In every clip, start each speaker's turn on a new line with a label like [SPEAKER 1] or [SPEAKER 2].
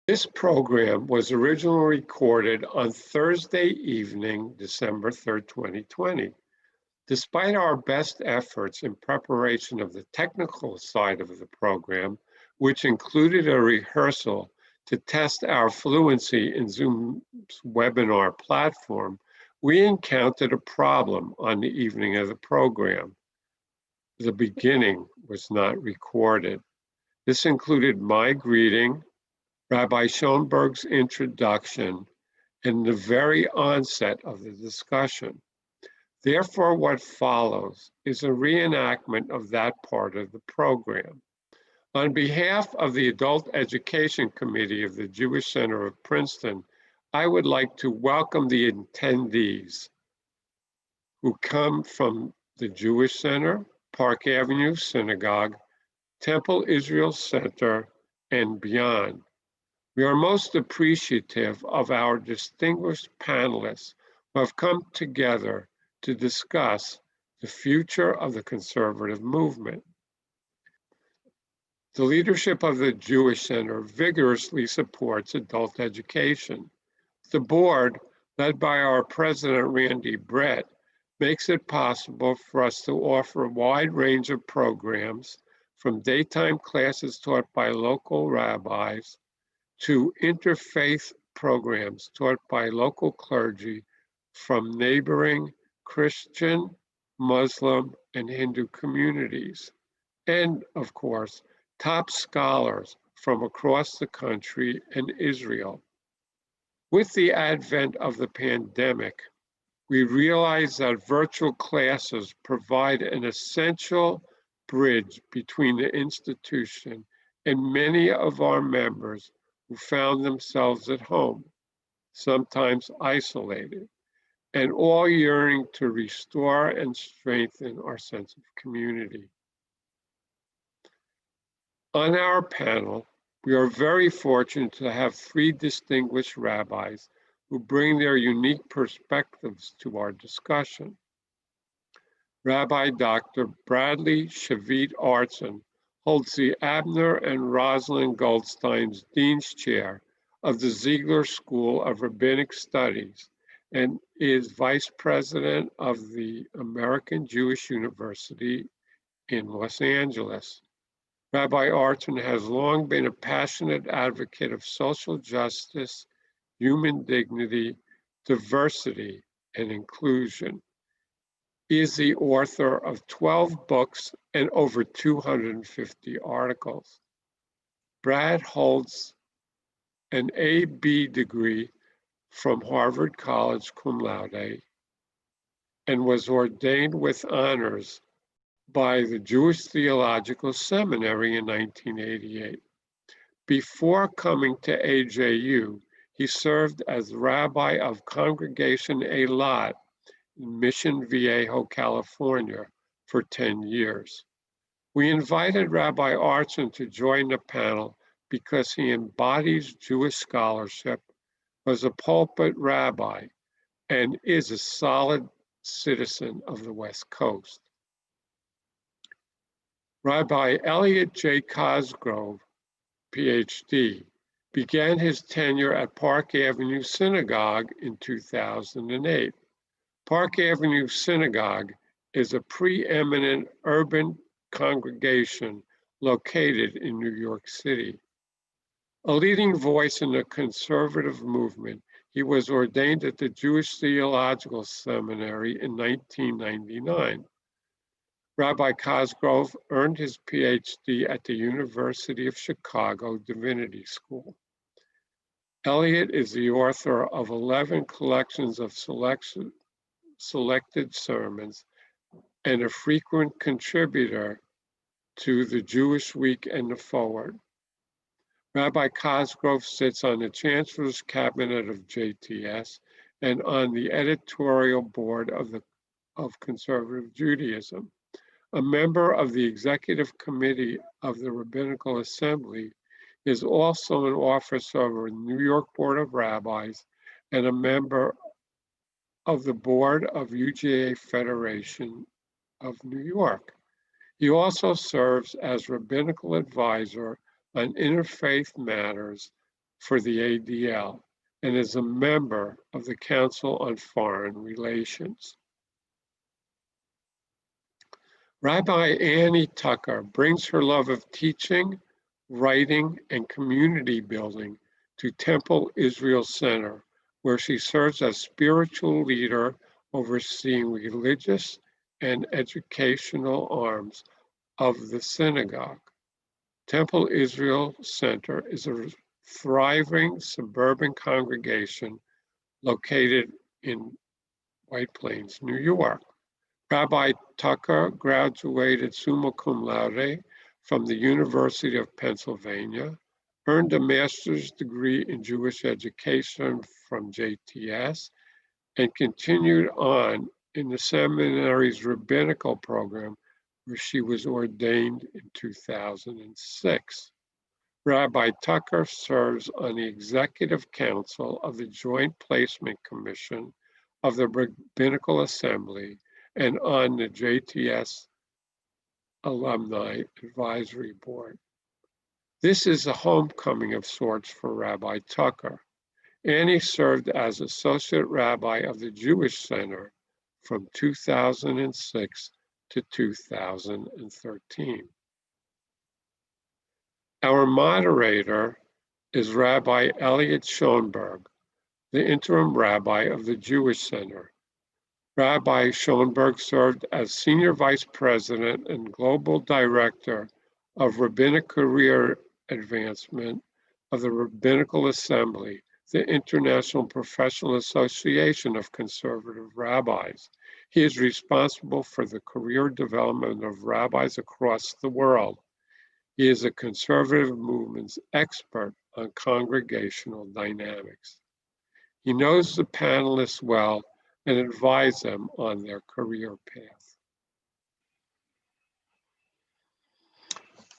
[SPEAKER 1] This program was originally recorded on Thursday evening, December 3rd, 2020. Despite our best efforts in preparation of the technical side of the program, which included a rehearsal to test our fluency in Zoom's webinar platform, we encountered a problem on the evening of the program. The beginning was not recorded. This included my greeting, Rabbi Schoenberg's introduction, and the very onset of the discussion. Therefore, what follows is a reenactment of that part of the program. On behalf of the Adult Education Committee of the Jewish Center of Princeton, I would like to welcome the attendees who come from the Jewish Center, Park Avenue Synagogue, Temple Israel Center, and beyond. We are most appreciative of our distinguished panelists who have come together to discuss the future of the conservative movement. The leadership of the Jewish Center vigorously supports adult education. The board, led by our president, Randy Brett, makes it possible for us to offer a wide range of programs, from daytime classes taught by local rabbis to interfaith programs taught by local clergy from neighboring Christian, Muslim, and Hindu communities, and of course, top scholars from across the country and Israel. With the advent of the pandemic, we realize that virtual classes provide an essential bridge between the institution and many of our members who found themselves at home, sometimes isolated, and all yearning to restore and strengthen our sense of community. On our panel, we are very fortunate to have three distinguished rabbis who bring their unique perspectives to our discussion. Rabbi Dr. Bradley Shavit Artson holds the Abner and Rosalind Goldstein's Dean's Chair of the Ziegler School of Rabbinic Studies and is Vice President of the American Jewish University in Los Angeles. Rabbi Artson has long been a passionate advocate of social justice, human dignity, diversity, and inclusion. He is the author of 12 books and over 250 articles. Brad holds an A.B. degree from Harvard College cum laude and was ordained with honors by the Jewish Theological Seminary in 1988. Before coming to AJU, he served as rabbi of Congregation Eilat in Mission Viejo, California for 10 years. We invited Rabbi Artson to join the panel because he embodies Jewish scholarship, was a pulpit rabbi, and is a solid citizen of the West Coast. Rabbi Elliot J. Cosgrove, PhD, began his tenure at Park Avenue Synagogue in 2008. Park Avenue Synagogue is a preeminent urban congregation located in New York City. A leading voice in the conservative movement, he was ordained at the Jewish Theological Seminary in 1999. Rabbi Cosgrove earned his PhD at the University of Chicago Divinity School. Elliot is the author of 11 collections of selected sermons and a frequent contributor to the Jewish Week and the Forward. Rabbi Cosgrove sits on the Chancellor's Cabinet of JTS and on the editorial board of Conservative Judaism. A member of the Executive Committee of the Rabbinical Assembly, is also an officer of the New York Board of Rabbis and a member of the board of UJA Federation of New York. He also serves as rabbinical advisor on interfaith matters for the ADL and is a member of the Council on Foreign Relations. Rabbi Annie Tucker brings her love of teaching, writing, and community building to Temple Israel Center, where she serves as spiritual leader overseeing religious and educational arms of the synagogue. Temple Israel Center is a thriving suburban congregation located in White Plains, New York. Rabbi Tucker graduated summa cum laude from the University of Pennsylvania, earned a master's degree in Jewish education from JTS, and continued on in the seminary's rabbinical program, where she was ordained in 2006. Rabbi Tucker serves on the Executive Council of the Joint Placement Commission of the Rabbinical Assembly and on the JTS Alumni Advisory Board. This is a homecoming of sorts for Rabbi Tucker. Annie served as Associate Rabbi of the Jewish Center from 2006 to 2013. Our moderator is Rabbi Elliot Schoenberg, the interim rabbi of the Jewish Center. Rabbi Schoenberg served as Senior Vice President and Global Director of Rabbinic Career Advancement of the Rabbinical Assembly, the International Professional Association of Conservative Rabbis. He is responsible for the career development of rabbis across the world. He is a conservative movement's expert on congregational dynamics. He knows the panelists well and advise them on their career path.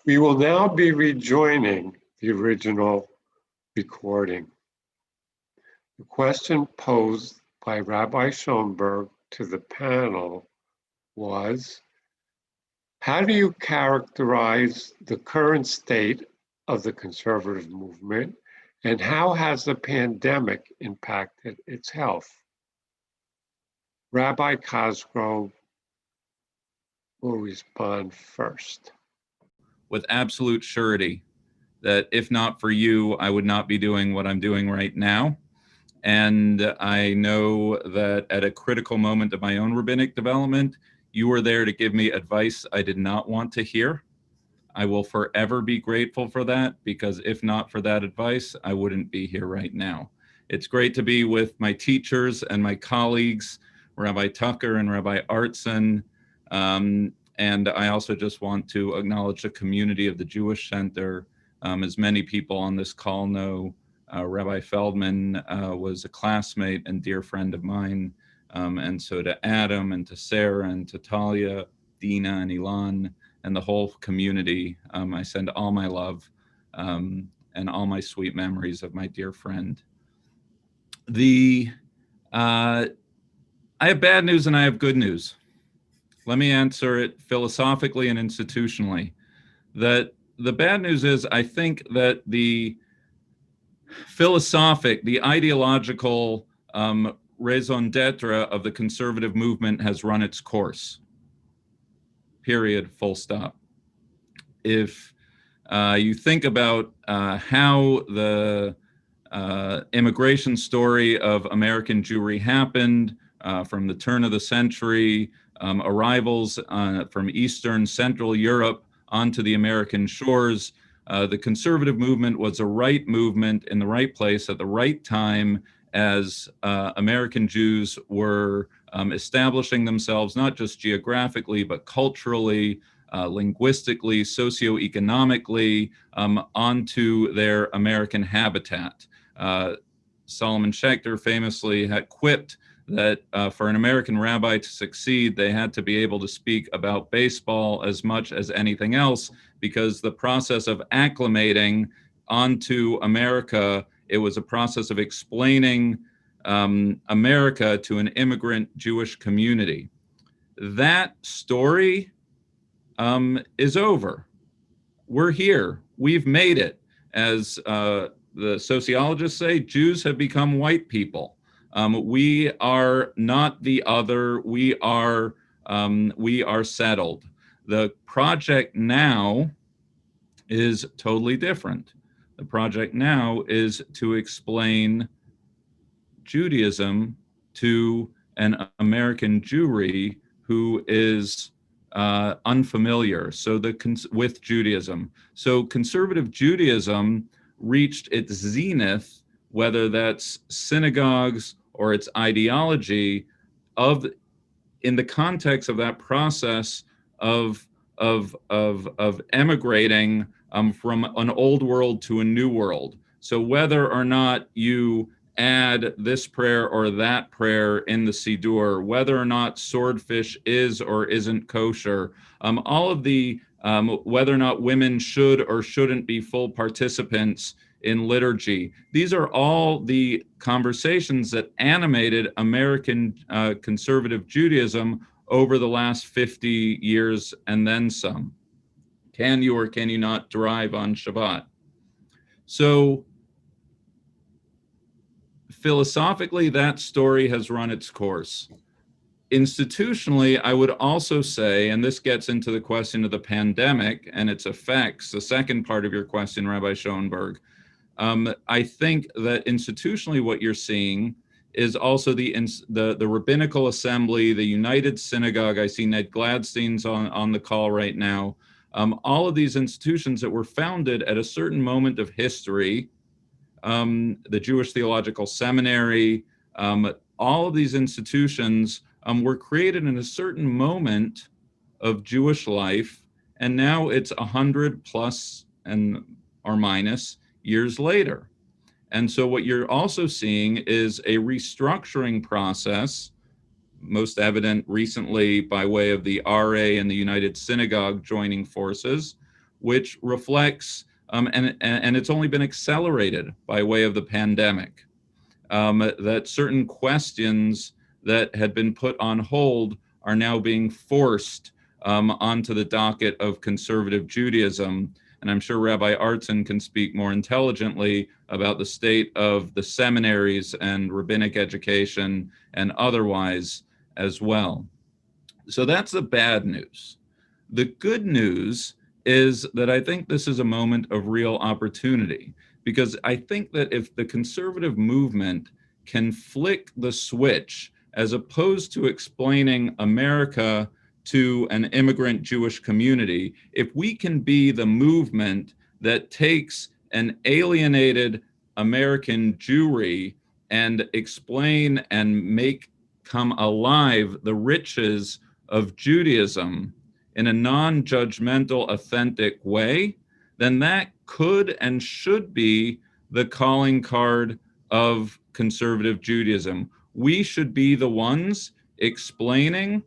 [SPEAKER 1] We will now be rejoining the original recording. The question posed by Rabbi Schoenberg to the panel was, how do you characterize the current state of the conservative movement, and how has the pandemic impacted its health? Rabbi Cosgrove will respond first.
[SPEAKER 2] With absolute surety that if not for you, I would not be doing what I'm doing right now. And I know that at a critical moment of my own rabbinic development, you were there to give me advice I did not want to hear. I will forever be grateful for that, because if not for that advice, I wouldn't be here right now. It's great to be with my teachers and my colleagues, Rabbi Tucker and Rabbi Artson. And I also just want to acknowledge the community of the Jewish Center. As many people on this call know, Rabbi Feldman was a classmate and dear friend of mine. And so to Adam and to Sarah and to Talia, Dina and Ilan, and the whole community, I send all my love and all my sweet memories of my dear friend. I have bad news and I have good news. Let me answer it philosophically and institutionally. That the bad news is, I think that the ideological raison d'etre of the conservative movement has run its course. Period, full stop. If you think about how the immigration story of American Jewry happened from the turn of the century, arrivals from Eastern Central Europe onto the American shores, the conservative movement was a right movement in the right place at the right time, as American Jews were establishing themselves, not just geographically, but culturally, linguistically, socioeconomically, onto their American habitat. Solomon Schechter famously had quipped that for an American rabbi to succeed, they had to be able to speak about baseball as much as anything else, because the process of acclimating onto America, it was a process of explaining America to an immigrant Jewish community. That story is over. We're here. We've made it. As the sociologists say, Jews have become white people. We are not the other. We are settled. The project now is totally different. The project now is to explain Judaism to an American Jewry who is unfamiliar with Judaism. So conservative Judaism reached its zenith, whether that's synagogues or its ideology, in the context of that process of emigrating from an old world to a new world. So whether or not you add this prayer or that prayer in the Siddur, whether or not swordfish is or isn't kosher, all of the whether or not women should or shouldn't be full participants in liturgy. These are all the conversations that animated American conservative Judaism over the last 50 years and then some. Can you or can you not drive on Shabbat? So philosophically, that story has run its course. Institutionally, I would also say, and this gets into the question of the pandemic and its effects, the second part of your question, Rabbi Schoenberg. I think that institutionally what you're seeing is also the Rabbinical Assembly, the United Synagogue. I see Ned Gladstein's on the call right now. All of these institutions that were founded at a certain moment of history, the Jewish Theological Seminary, all of these institutions were created in a certain moment of Jewish life, and now it's 100 plus and or minus years later. And so what you're also seeing is a restructuring process, most evident recently by way of the RA and the United Synagogue joining forces, which reflects, and it's only been accelerated by way of the pandemic, that certain questions that had been put on hold are now being forced onto the docket of conservative Judaism. And I'm sure Rabbi Artson can speak more intelligently about the state of the seminaries and rabbinic education and otherwise as well. So that's the bad news. The good news is that I think this is a moment of real opportunity, because I think that if the conservative movement can flick the switch, as opposed to explaining America to an immigrant Jewish community, if we can be the movement that takes an alienated American Jewry and explain and make come alive the riches of Judaism in a non-judgmental, authentic way, then that could and should be the calling card of conservative Judaism. We should be the ones explaining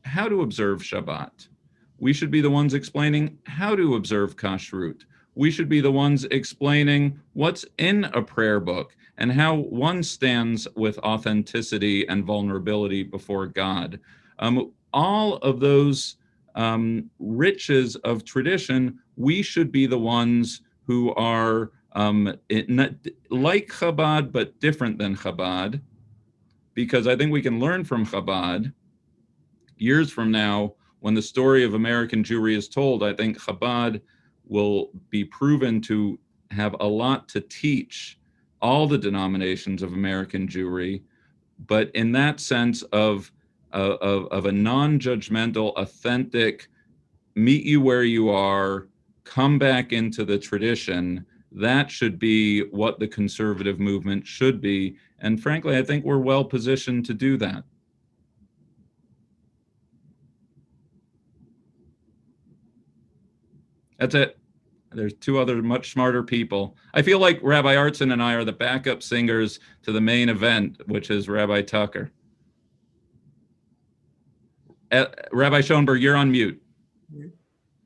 [SPEAKER 2] how to observe Shabbat. We should be the ones explaining how to observe Kashrut. We should be the ones explaining what's in a prayer book and how one stands with authenticity and vulnerability before God. All of those riches of tradition, we should be the ones who are like Chabad, but different than Chabad, because I think we can learn from Chabad. Years from now, when the story of American Jewry is told, I think Chabad will be proven to have a lot to teach all the denominations of American Jewry, but in that sense of a non-judgmental, authentic, meet you where you are, come back into the tradition. That should be what the conservative movement should be. And frankly, I think we're well positioned to do that. That's it. There's two other much smarter people. I feel like Rabbi Artson and I are the backup singers to the main event, which is Rabbi Tucker. Rabbi Schoenberg, you're on mute.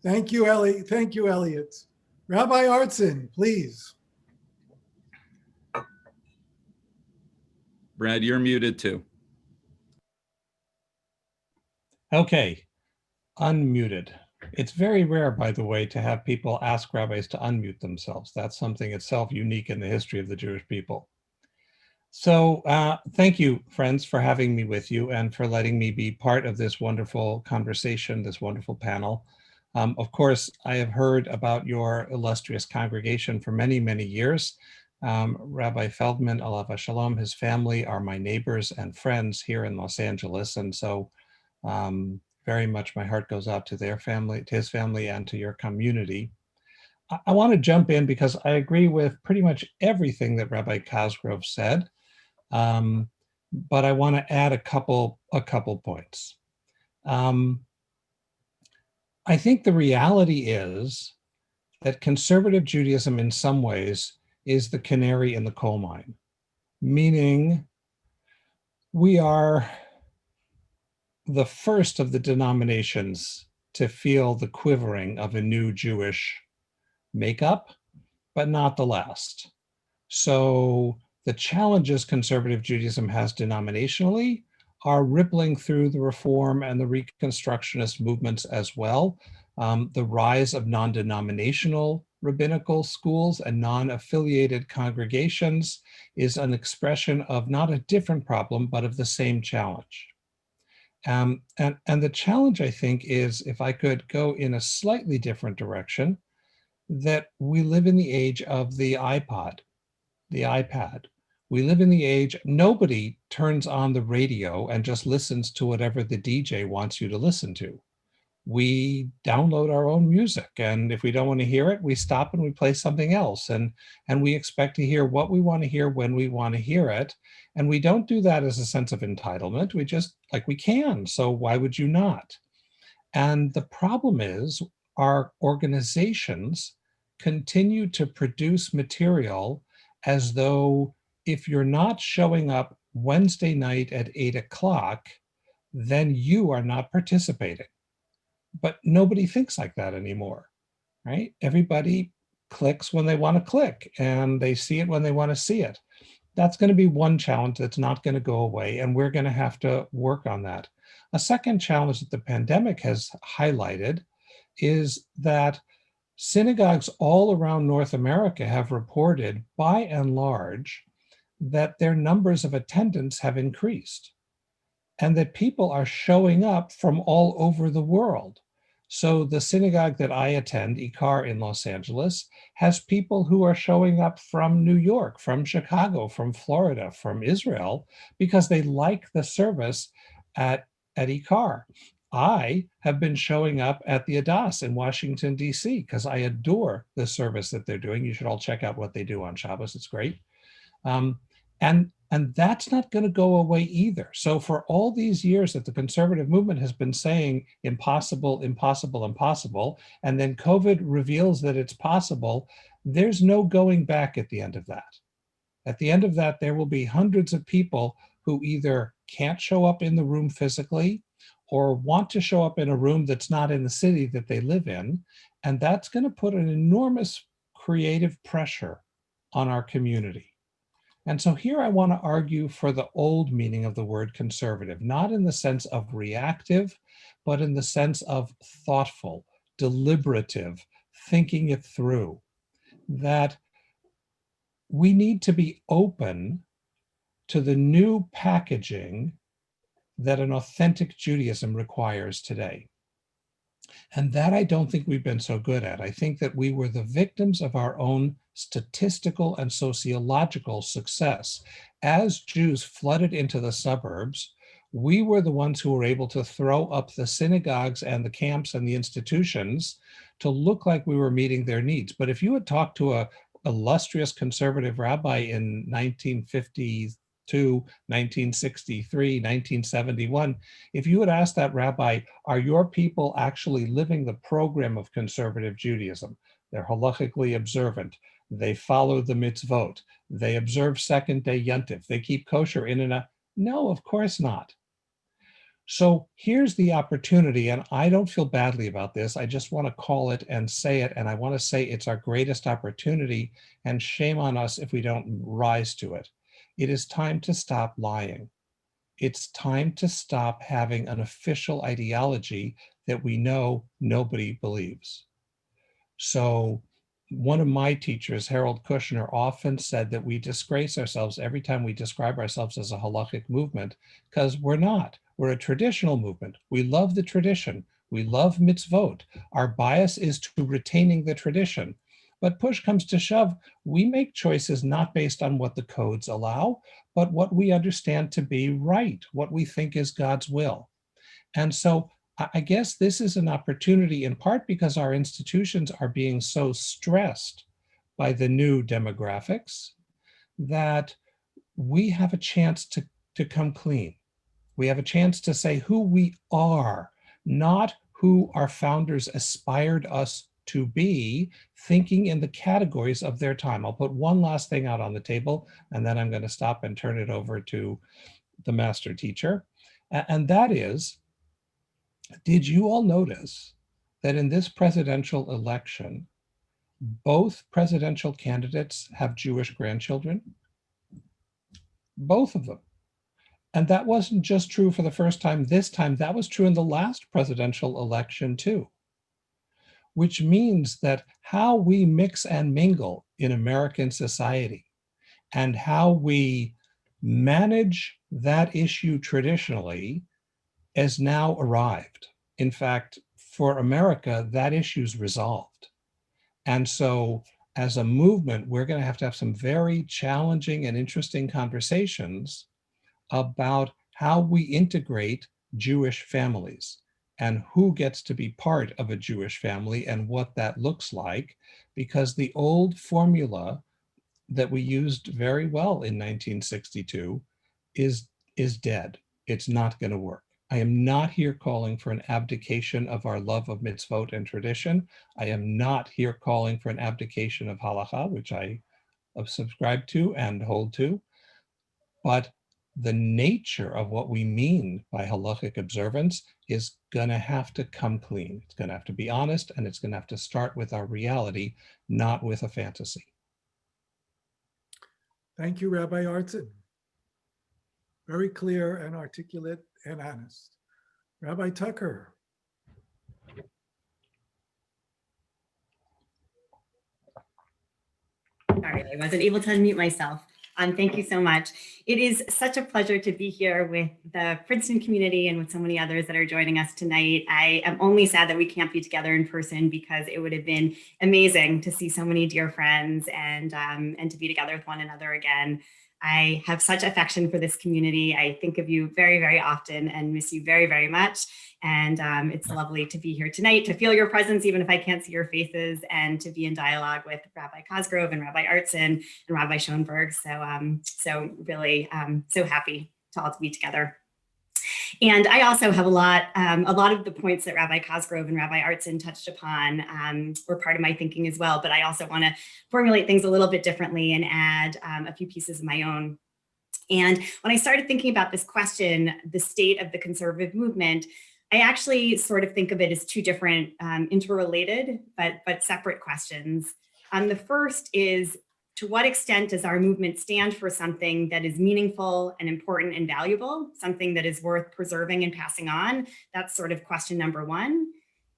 [SPEAKER 3] Thank you, Elliot. Thank you, Elliot. Rabbi Artson, please.
[SPEAKER 2] Brad, you're muted too.
[SPEAKER 4] Okay, unmuted. It's very rare, by the way, to have people ask rabbis to unmute themselves. That's something itself unique in the history of the Jewish people. So thank you, friends, for having me with you and for letting me be part of this wonderful conversation, this wonderful panel. Of course, I have heard about your illustrious congregation for many, many years. Rabbi Feldman, alav shalom, his family are my neighbors and friends here in Los Angeles. And so very much my heart goes out to their family, to his family, and to your community. I want to jump in because I agree with pretty much everything that Rabbi Cosgrove said. But I want to add a couple points. I think the reality is that conservative Judaism in some ways is the canary in the coal mine, meaning we are the first of the denominations to feel the quivering of a new Jewish makeup, but not the last. So the challenges conservative Judaism has denominationally are rippling through the Reform and the Reconstructionist movements as well. The rise of non-denominational rabbinical schools and non-affiliated congregations is an expression of not a different problem, but of the same challenge. And the challenge, I think, is, if I could go in a slightly different direction, that we live in the age of the iPod, the iPad. We live in the age, nobody turns on the radio and just listens to whatever the DJ wants you to listen to. We download our own music, and if we don't want to hear it, we stop and we play something else, and we expect to hear what we want to hear when we want to hear it. And we don't do that as a sense of entitlement. We just, like, we can, so why would you not? And the problem is our organizations continue to produce material as though if you're not showing up Wednesday night at 8 o'clock, then you are not participating. But nobody thinks like that anymore, right? Everybody clicks when they want to click, and they see it when they want to see it. That's going to be one challenge that's not going to go away, and we're going to have to work on that. A second challenge that the pandemic has highlighted is that synagogues all around North America have reported, by and large, that their numbers of attendance have increased, and that people are showing up from all over the world. So the synagogue that I attend, Ikar in Los Angeles, has people who are showing up from New York, from Chicago, from Florida, from Israel, because they like the service at Ikar. I have been showing up at the Adass in Washington, D.C., because I adore the service that they're doing. You should all check out what they do on Shabbos. It's great. And that's not going to go away either. So for all these years that the conservative movement has been saying impossible, impossible, impossible, and then COVID reveals that it's possible, there's no going back at the end of that. At the end of that, there will be hundreds of people who either can't show up in the room physically or want to show up in a room that's not in the city that they live in. And that's going to put an enormous creative pressure on our community. And so here I want to argue for the old meaning of the word conservative, not in the sense of reactive, but in the sense of thoughtful, deliberative, thinking it through, that we need to be open to the new packaging that an authentic Judaism requires today. And that I don't think we've been so good at. I think that we were the victims of our own statistical and sociological success. As Jews flooded into the suburbs, we were the ones who were able to throw up the synagogues and the camps and the institutions to look like we were meeting their needs. But if you had talked to an illustrious conservative rabbi in 1952, 1963, 1971, if you had asked that rabbi, are your people actually living the program of conservative Judaism? They're halachically observant. They follow the mitzvot. They observe second-day yontif. They keep kosher in and out. No, of course not. So here's the opportunity, and I don't feel badly about this. I just want to call it and say it, and I want to say it's our greatest opportunity, and shame on us if we don't rise to it. It is time to stop lying. It's time to stop having an official ideology that we know nobody believes. So one of my teachers, Harold Kushner, often said that we disgrace ourselves every time we describe ourselves as a halachic movement, because we're not. We're a traditional movement. We love the tradition. We love mitzvot. Our bias is to retaining the tradition. But push comes to shove, we make choices not based on what the codes allow, but what we understand to be right, what we think is God's will. And so I guess this is an opportunity, in part because our institutions are being so stressed by the new demographics, that we have a chance to come clean. We have a chance to say who we are, not who our founders aspired us to be, thinking in the categories of their time. I'll put one last thing out on the table, and then I'm going to stop and turn it over to the master teacher. And that is, did you all notice that in this presidential election, both presidential candidates have Jewish grandchildren? Both of them. And that wasn't just true for the first time this time, that was true in the last presidential election too. Which means that how we mix and mingle in American society and how we manage that issue traditionally has now arrived. In fact, for America, that issue's resolved. And so as a movement, we're going to have some very challenging and interesting conversations about how we integrate Jewish families and who gets to be part of a Jewish family and what that looks like, because the old formula that we used very well in 1962 is dead. It's not going to work. I am not here calling for an abdication of our love of mitzvot and tradition. I am not here calling for an abdication of halacha, which I subscribe to and hold to. But the nature of what we mean by halachic observance is going to have to come clean. It's going to have to be honest, and it's going to have to start with our reality, not with a fantasy.
[SPEAKER 3] Thank you, Rabbi Artson. Very clear and articulate and honest. Rabbi Tucker.
[SPEAKER 5] Sorry, I wasn't able to unmute myself. Thank you so much. It is such a pleasure to be here with the Princeton community and with so many others that are joining us tonight. I am only sad that we can't be together in person, because it would have been amazing to see so many dear friends and to be together with one another again. I have such affection for this community. I think of you very, very often and miss you very, very much. And it's lovely to be here tonight, to feel your presence, even if I can't see your faces, and to be in dialogue with Rabbi Cosgrove and Rabbi Artson and Rabbi Schoenberg. So really so happy to all to be together. And I also have a lot of the points that Rabbi Cosgrove and Rabbi Artson touched upon were part of my thinking as well. But I also want to formulate things a little bit differently and add a few pieces of my own. And when I started thinking about this question, the state of the conservative movement, I actually sort of think of it as two different interrelated but separate questions. The first is, to what extent does our movement stand for something that is meaningful and important and valuable, something that is worth preserving and passing on? That's sort of question number one.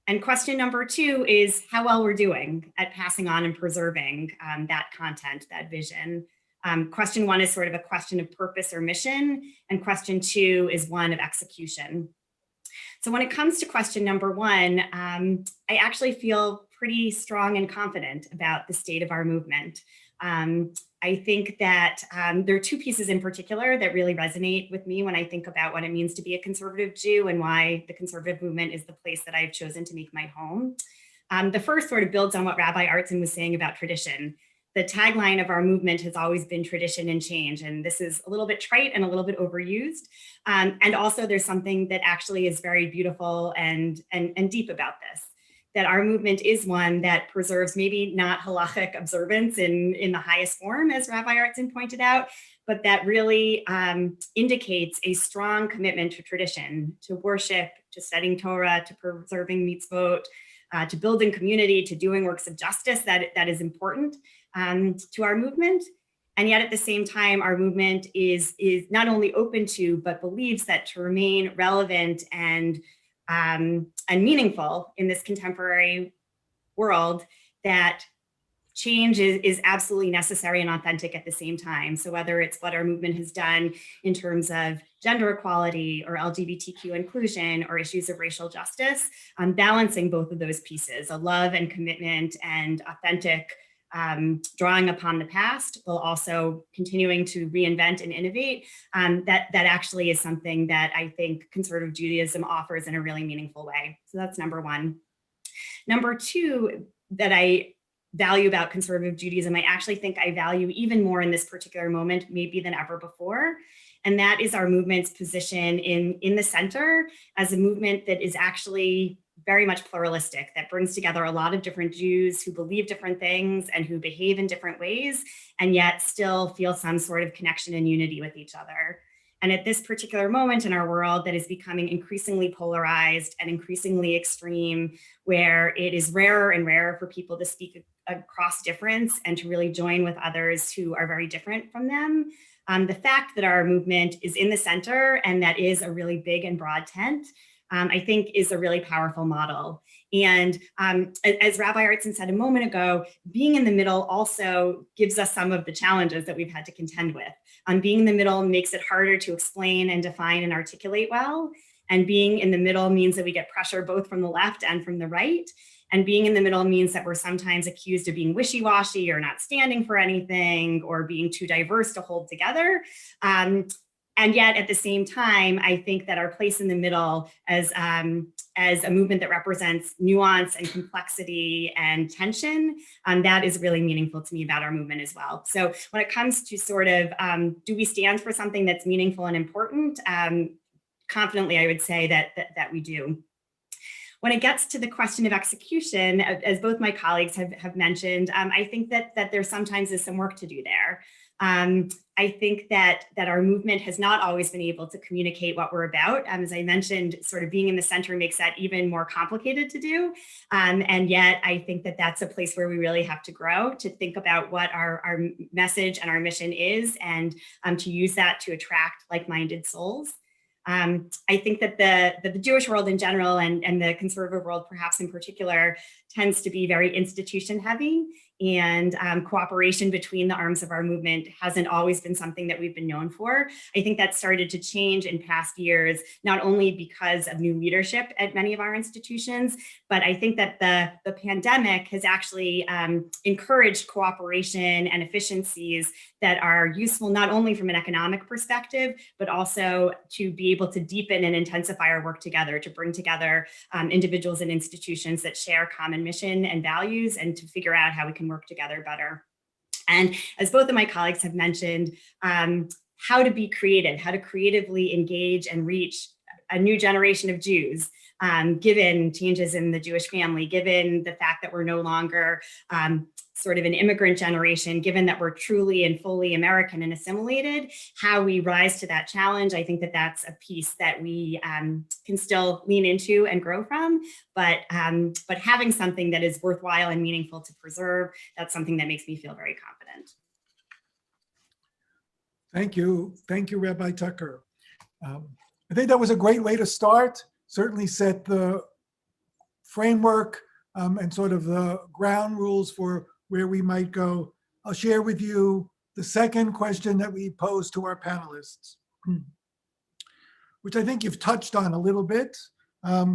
[SPEAKER 5] And question number two is how well we're doing at passing on and preserving that content, that vision. Question one is sort of a question of purpose or mission, and question two is one of execution. So when it comes to question number one, I actually feel pretty strong and confident about the state of our movement. I think that there are two pieces in particular that really resonate with me when I think about what it means to be a conservative Jew and why the conservative movement is the place that I've chosen to make my home. The first sort of builds on what Rabbi Artson was saying about tradition. The tagline of our movement has always been tradition and change. And this is a little bit trite and a little bit overused. And also there's something that actually is very beautiful and deep about this, that our movement is one that preserves maybe not halachic observance in the highest form, as Rabbi Artson pointed out, but that really indicates a strong commitment to tradition, to worship, to studying Torah, to preserving mitzvot, to building community, to doing works of justice that is important to our movement. And yet at the same time, our movement is not only open to, but believes that to remain relevant and and meaningful in this contemporary world that change is absolutely necessary and authentic at the same time. So whether it's what our movement has done in terms of gender equality or LGBTQ inclusion or issues of racial justice, balancing both of those pieces, a love and commitment and authentic drawing upon the past, while also continuing to reinvent and innovate, that actually is something that I think conservative Judaism offers in a really meaningful way. So that's number one. Number two, that I value about conservative Judaism, I actually think I value even more in this particular moment, maybe than ever before. And that is our movement's position in the center as a movement that is actually very much pluralistic, that brings together a lot of different Jews who believe different things and who behave in different ways, and yet still feel some sort of connection and unity with each other. And at this particular moment in our world that is becoming increasingly polarized and increasingly extreme, where it is rarer and rarer for people to speak across difference and to really join with others who are very different from them, the fact that our movement is in the center and that is a really big and broad tent, I think is a really powerful model. And as Rabbi Artson said a moment ago, being in the middle also gives us some of the challenges that we've had to contend with. Being in the middle makes it harder to explain and define and articulate well. And being in the middle means that we get pressure both from the left and from the right. And being in the middle means that we're sometimes accused of being wishy-washy or not standing for anything or being too diverse to hold together. And yet at the same time, I think that our place in the middle as a movement that represents nuance and complexity and tension, that is really meaningful to me about our movement as well. So when it comes to sort of, do we stand for something that's meaningful and important? Confidently, I would say that we do. When it gets to the question of execution, as both my colleagues have mentioned, I think that there sometimes is some work to do there. I think that our movement has not always been able to communicate what we're about. As I mentioned, sort of being in the center makes that even more complicated to do. And yet I think that that's a place where we really have to grow, to think about what our message and our mission is, and to use that to attract like-minded souls. I think that the Jewish world in general and the conservative world perhaps in particular tends to be very institution heavy, and cooperation between the arms of our movement hasn't always been something that we've been known for. I think that started to change in past years, not only because of new leadership at many of our institutions, but I think that the pandemic has actually encouraged cooperation and efficiencies that are useful not only from an economic perspective, but also to be able to deepen and intensify our work together, to bring together individuals and institutions that share common mission and values, and to figure out how we can work together better. And as both of my colleagues have mentioned, how to be creative, how to creatively engage and reach a new generation of Jews, given changes in the Jewish family, given the fact that we're no longer sort of an immigrant generation, given that we're truly and fully American and assimilated, how we rise to that challenge. I think that that's a piece that we can still lean into and grow from, but having something that is worthwhile and meaningful to preserve, that's something that makes me feel very confident.
[SPEAKER 3] Thank you. Thank you, Rabbi Tucker. I think that was a great way to start, certainly set the framework and sort of the ground rules for where we might go. I'll share with you the second question that we posed to our panelists, which I think you've touched on a little bit.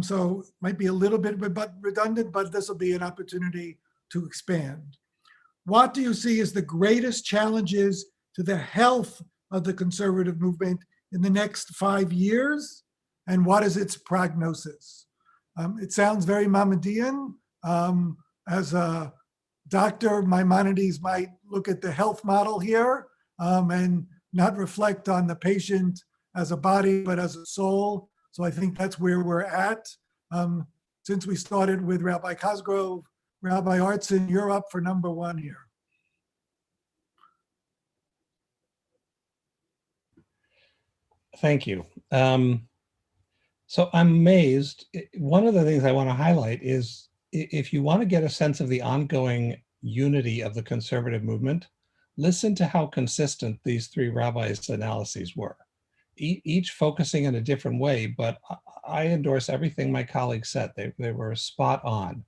[SPEAKER 3] So might be a little bit redundant, but this will be an opportunity to expand. What do you see as the greatest challenges to the health of the conservative movement in the next 5 years? And what is its prognosis? It sounds very Maimonidean. As a doctor, Maimonides might look at the health model here and not reflect on the patient as a body, but as a soul. So I think that's where we're at. Since we started with Rabbi Cosgrove, Rabbi Artson, you're up for number one here.
[SPEAKER 4] Thank you. So I'm amazed. One of the things I want to highlight is if you want to get a sense of the ongoing unity of the conservative movement, listen to how consistent these three rabbis' analyses were, each focusing in a different way, but I endorse everything my colleagues said. They were spot on.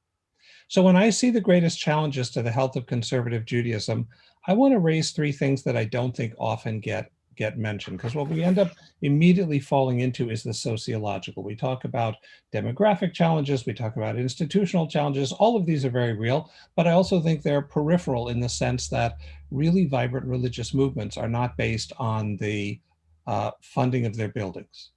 [SPEAKER 4] So when I see the greatest challenges to the health of conservative Judaism, I want to raise three things that I don't think often get mentioned, because what we end up immediately falling into is the sociological. We talk about demographic challenges, we talk about institutional challenges. All of these are very real, but I also think they're peripheral in the sense that really vibrant religious movements are not based on the funding of their buildings.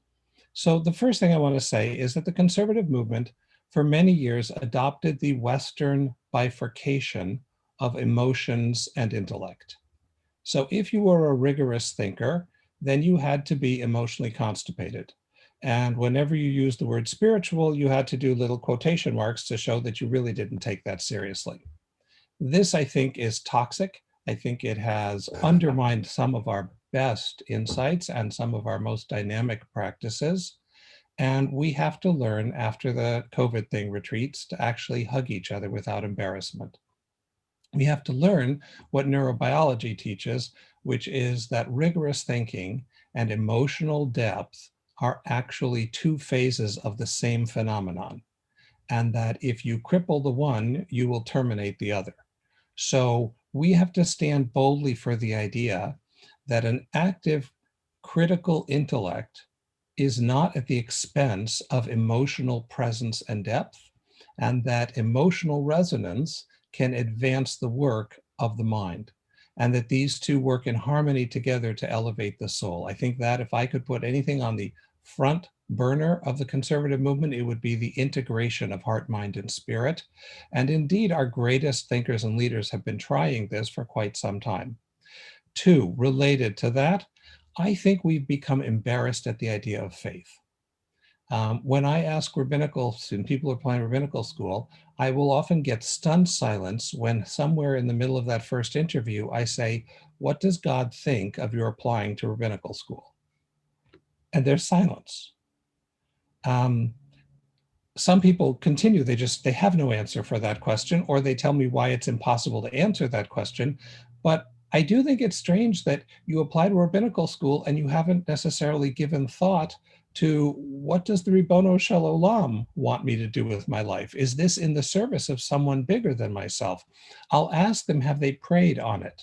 [SPEAKER 4] So the first thing I want to say is that the conservative movement for many years adopted the Western bifurcation of emotions and intellect. So if you were a rigorous thinker, then you had to be emotionally constipated. And whenever you used the word spiritual, you had to do little quotation marks to show that you really didn't take that seriously. This, I think, is toxic. I think it has undermined some of our best insights and some of our most dynamic practices. And we have to learn after the COVID thing retreats to actually hug each other without embarrassment. We have to learn what neurobiology teaches, which is that rigorous thinking and emotional depth are actually two phases of the same phenomenon. And that if you cripple the one, you will terminate the other. So we have to stand boldly for the idea that an active critical intellect is not at the expense of emotional presence and depth, and that emotional resonance can advance the work of the mind, and that these two work in harmony together to elevate the soul. I think that if I could put anything on the front burner of the conservative movement, it would be the integration of heart, mind, and spirit. And indeed, our greatest thinkers and leaders have been trying this for quite some time. Two, related to that, I think we've become embarrassed at the idea of faith. When I ask rabbinical students, people who are applying rabbinical school, I will often get stunned silence when somewhere in the middle of that first interview, I say, what does God think of your applying to rabbinical school? And there's silence. Some people continue, they have no answer for that question, or they tell me why it's impossible to answer that question. But I do think it's strange that you apply to rabbinical school and you haven't necessarily given thought to what does the Ribono Shel Olam want me to do with my life? Is this in the service of someone bigger than myself? I'll ask them, have they prayed on it?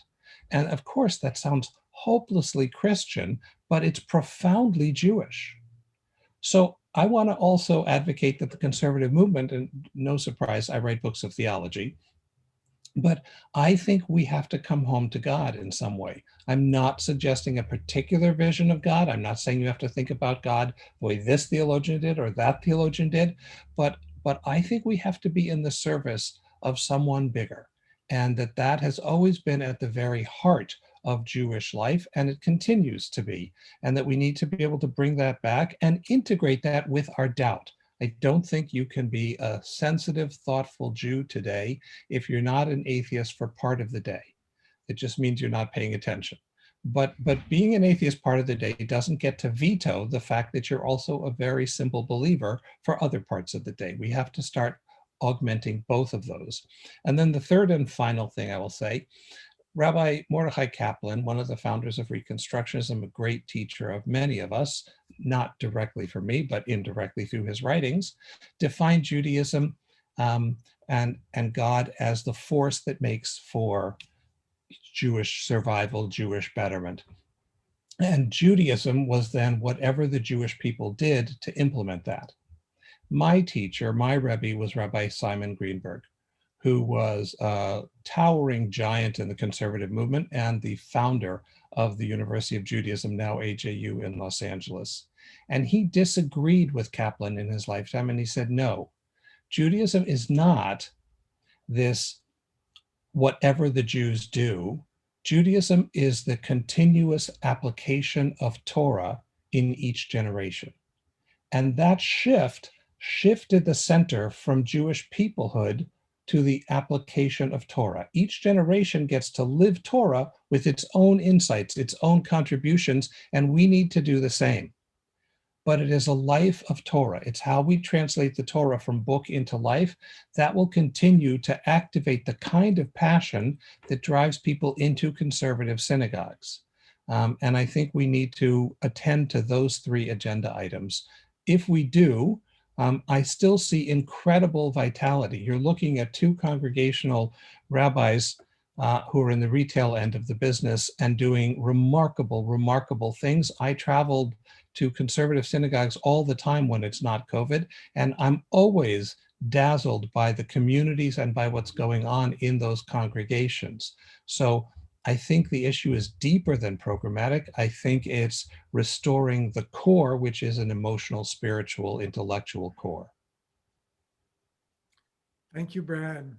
[SPEAKER 4] And of course, that sounds hopelessly Christian, but it's profoundly Jewish. So I want to also advocate that the conservative movement, and no surprise, I write books of theology, but I think we have to come home to God in some way. I'm not suggesting a particular vision of God. I'm not saying you have to think about God the way this theologian did or that theologian did, but I think we have to be in the service of someone bigger, and that has always been at the very heart of Jewish life, and it continues to be, and that we need to be able to bring that back and integrate that with our doubt. I don't think you can be a sensitive, thoughtful Jew today if you're not an atheist for part of the day. It just means you're not paying attention. But being an atheist part of the day doesn't get to veto the fact that you're also a very simple believer for other parts of the day. We have to start augmenting both of those. And then the third and final thing I will say, Rabbi Mordechai Kaplan, one of the founders of Reconstructionism, a great teacher of many of us, not directly for me, but indirectly through his writings, defined Judaism and God as the force that makes for Jewish survival, Jewish betterment. And Judaism was then whatever the Jewish people did to implement that. My teacher, my Rebbe, was Rabbi Simon Greenberg, who was a towering giant in the conservative movement and the founder of the University of Judaism, now AJU in Los Angeles. And he disagreed with Kaplan in his lifetime, and he said, no, Judaism is not this whatever the Jews do. Judaism is the continuous application of Torah in each generation. And that shifted the center from Jewish peoplehood to the application of Torah. Each generation gets to live Torah with its own insights, its own contributions, and we need to do the same. But it is a life of Torah. It's how we translate the Torah from book into life that will continue to activate the kind of passion that drives people into conservative synagogues. And I think we need to attend to those three agenda items. if we do, I still see incredible vitality. You're looking at two congregational rabbis who are in the retail end of the business and doing remarkable, remarkable things. I traveled to conservative synagogues all the time when it's not COVID, and I'm always dazzled by the communities and by what's going on in those congregations. So I think the issue is deeper than programmatic. I think it's restoring the core, which is an emotional, spiritual, intellectual core.
[SPEAKER 3] Thank you, Brad.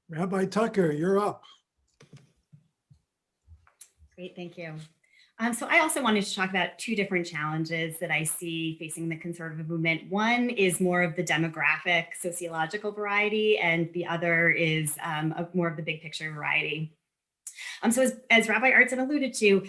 [SPEAKER 3] Rabbi Tucker, you're up.
[SPEAKER 5] Great, thank you. So I also wanted to talk about two different challenges that I see facing the conservative movement. One is more of the demographic, sociological variety, and the other is more of the big picture variety. So as Rabbi Artson alluded to,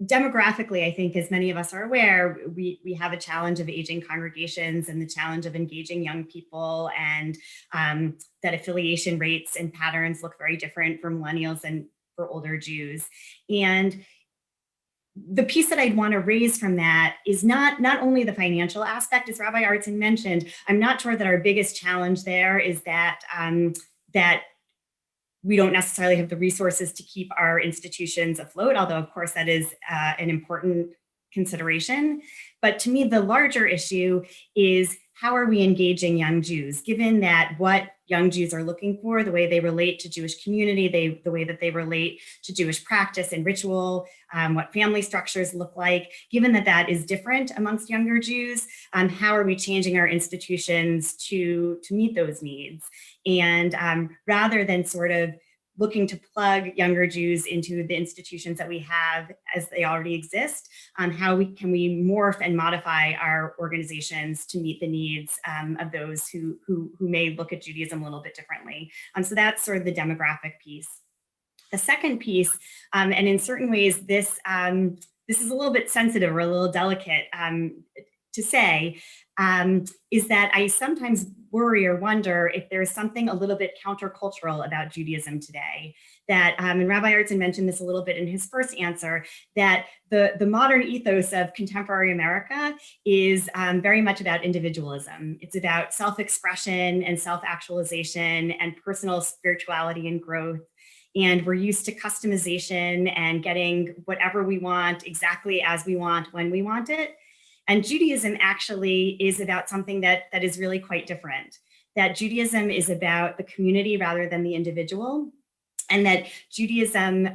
[SPEAKER 5] demographically, I think, as many of us are aware, we have a challenge of aging congregations and the challenge of engaging young people, and that affiliation rates and patterns look very different for millennials and for older Jews. And the piece that I'd want to raise from that is not only the financial aspect, as Rabbi Artson mentioned. I'm not sure that our biggest challenge there is that that we don't necessarily have the resources to keep our institutions afloat, although of course that is an important consideration. But to me, the larger issue is, how are we engaging young Jews, given that what young Jews are looking for, the way they relate to Jewish community, the way that they relate to Jewish practice and ritual, what family structures look like, given that that is different amongst younger Jews, how are we changing our institutions to meet those needs? And rather than sort of looking to plug younger Jews into the institutions that we have as they already exist, how can we morph and modify our organizations to meet the needs of those who may look at Judaism a little bit differently. So that's sort of the demographic piece. The second piece, and in certain ways, this is a little bit sensitive or a little delicate to say, is that I sometimes worry or wonder if there's something a little bit countercultural about Judaism today. That, and Rabbi Artson mentioned this a little bit in his first answer, that the modern ethos of contemporary America is very much about individualism. It's about self-expression and self-actualization and personal spirituality and growth. And we're used to customization and getting whatever we want exactly as we want when we want it. And Judaism actually is about something that is really quite different. That Judaism is about the community rather than the individual, and that Judaism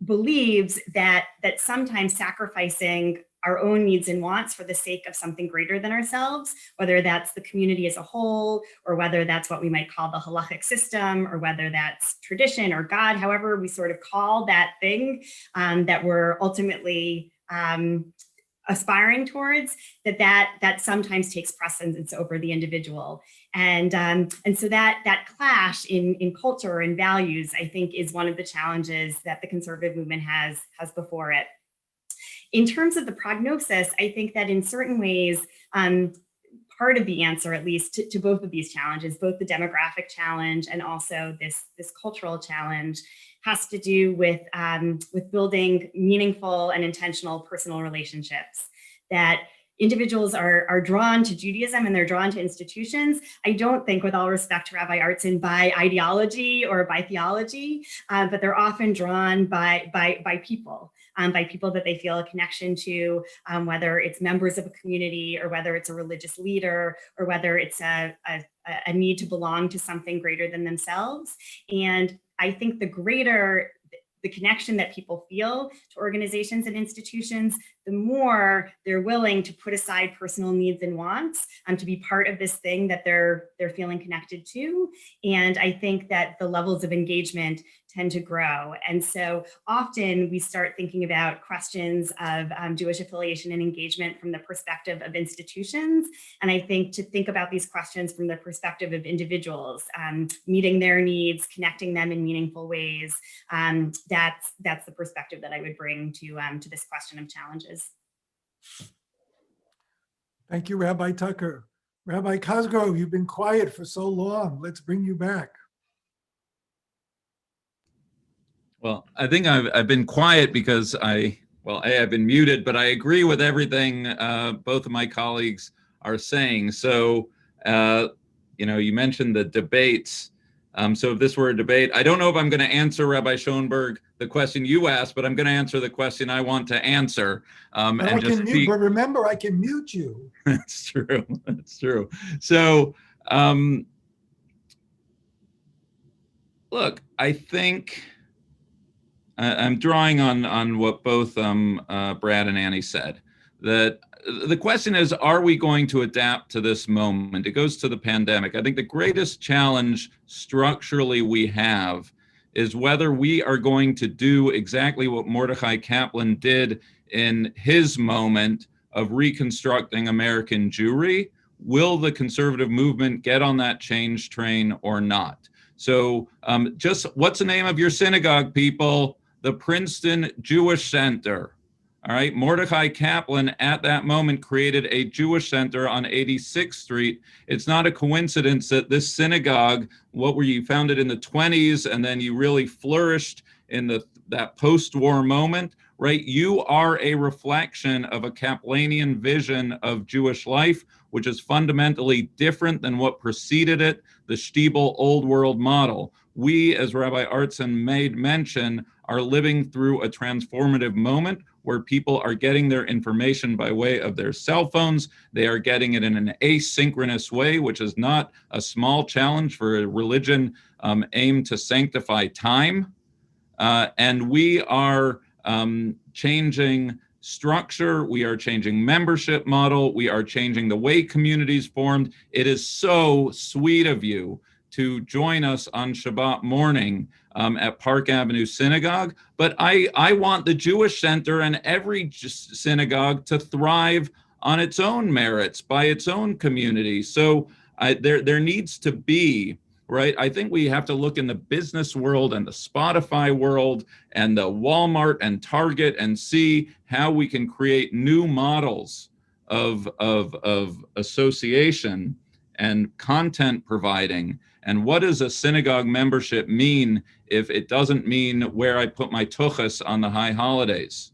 [SPEAKER 5] believes that sometimes sacrificing our own needs and wants for the sake of something greater than ourselves, whether that's the community as a whole, or whether that's what we might call the halachic system, or whether that's tradition or God, however we sort of call that thing that we're ultimately aspiring towards, that sometimes takes precedence over the individual. And so that clash in culture and values, I think, is one of the challenges that the conservative movement has before it. In terms of the prognosis, I think that in certain ways, part of the answer, at least to both of these challenges, both the demographic challenge and also this cultural challenge, has to do with building meaningful and intentional personal relationships. That individuals are drawn to Judaism and they're drawn to institutions. I don't think, with all respect to Rabbi Artson, by ideology or by theology, but they're often drawn by people. By people that they feel a connection to, whether it's members of a community or whether it's a religious leader or whether it's a need to belong to something greater than themselves. And I think the greater the connection that people feel to organizations and institutions, the more they're willing to put aside personal needs and wants to be part of this thing that they're feeling connected to. And I think that the levels of engagement tend to grow. And so often we start thinking about questions of Jewish affiliation and engagement from the perspective of institutions. And I think to think about these questions from the perspective of individuals, meeting their needs, connecting them in meaningful ways, that's the perspective that I would bring to this question of challenges.
[SPEAKER 3] Thank you, Rabbi Tucker. Rabbi Cosgrove, you've been quiet for so long. Let's bring you back.
[SPEAKER 2] Well, I think I've been quiet because I Well, I've been muted, but I agree with everything both of my colleagues are saying. So, you mentioned the debates. So if this were a debate, I don't know if I'm going to answer, Rabbi Schoenberg, the question you asked, but I'm going to answer the question I want to answer.
[SPEAKER 3] But remember, I can mute you.
[SPEAKER 2] That's true. That's true. So, look, I think I'm drawing on what both Brad and Annie said, that the question is, are we going to adapt to this moment? It goes to the pandemic. I think the greatest challenge structurally we have is whether we are going to do exactly what Mordechai Kaplan did in his moment of reconstructing American Jewry. Will the conservative movement get on that change train or not? So just what's the name of your synagogue, people? The Princeton Jewish Center. All right, Mordechai Kaplan at that moment created a Jewish center on 86th Street. It's not a coincidence that this synagogue, what were you founded in the 20s, and then you really flourished in that post-war moment, right? You are a reflection of a Kaplanian vision of Jewish life, which is fundamentally different than what preceded it, the Stiebel Old World model. We, as Rabbi Artson made mention, are living through a transformative moment where people are getting their information by way of their cell phones. They are getting it in an asynchronous way, which is not a small challenge for a religion aimed to sanctify time. And we are changing structure, we are changing membership model, we are changing the way communities formed. It is so sweet of you to join us on Shabbat morning at Park Avenue Synagogue. But I want the Jewish Center and every synagogue to thrive on its own merits, by its own community. So there needs to be, right? I think we have to look in the business world and the Spotify world and the Walmart and Target and see how we can create new models of association and content providing. And what does a synagogue membership mean if it doesn't mean where I put my tuchus on the high holidays?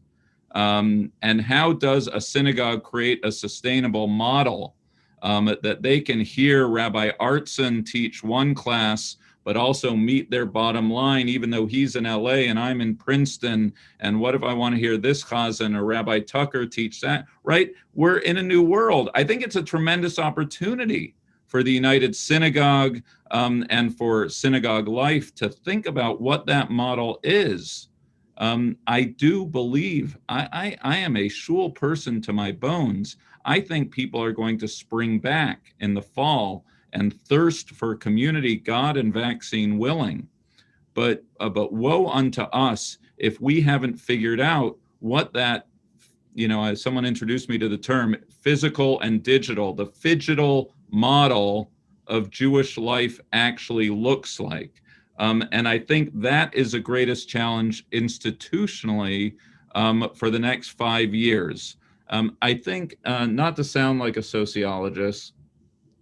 [SPEAKER 2] And how does a synagogue create a sustainable model that they can hear Rabbi Artson teach one class, but also meet their bottom line, even though he's in LA and I'm in Princeton? And what if I want to hear this chazan or Rabbi Tucker teach that, right? We're in a new world. I think it's a tremendous opportunity for the United Synagogue and for synagogue life to think about what that model is. I do believe, I am a shul person to my bones. I think people are going to spring back in the fall and thirst for community, God and vaccine willing. But woe unto us if we haven't figured out what that, as someone introduced me to the term physical and digital, the phygital model of Jewish life actually looks like. And I think that is the greatest challenge institutionally for the next 5 years. I think, not to sound like a sociologist,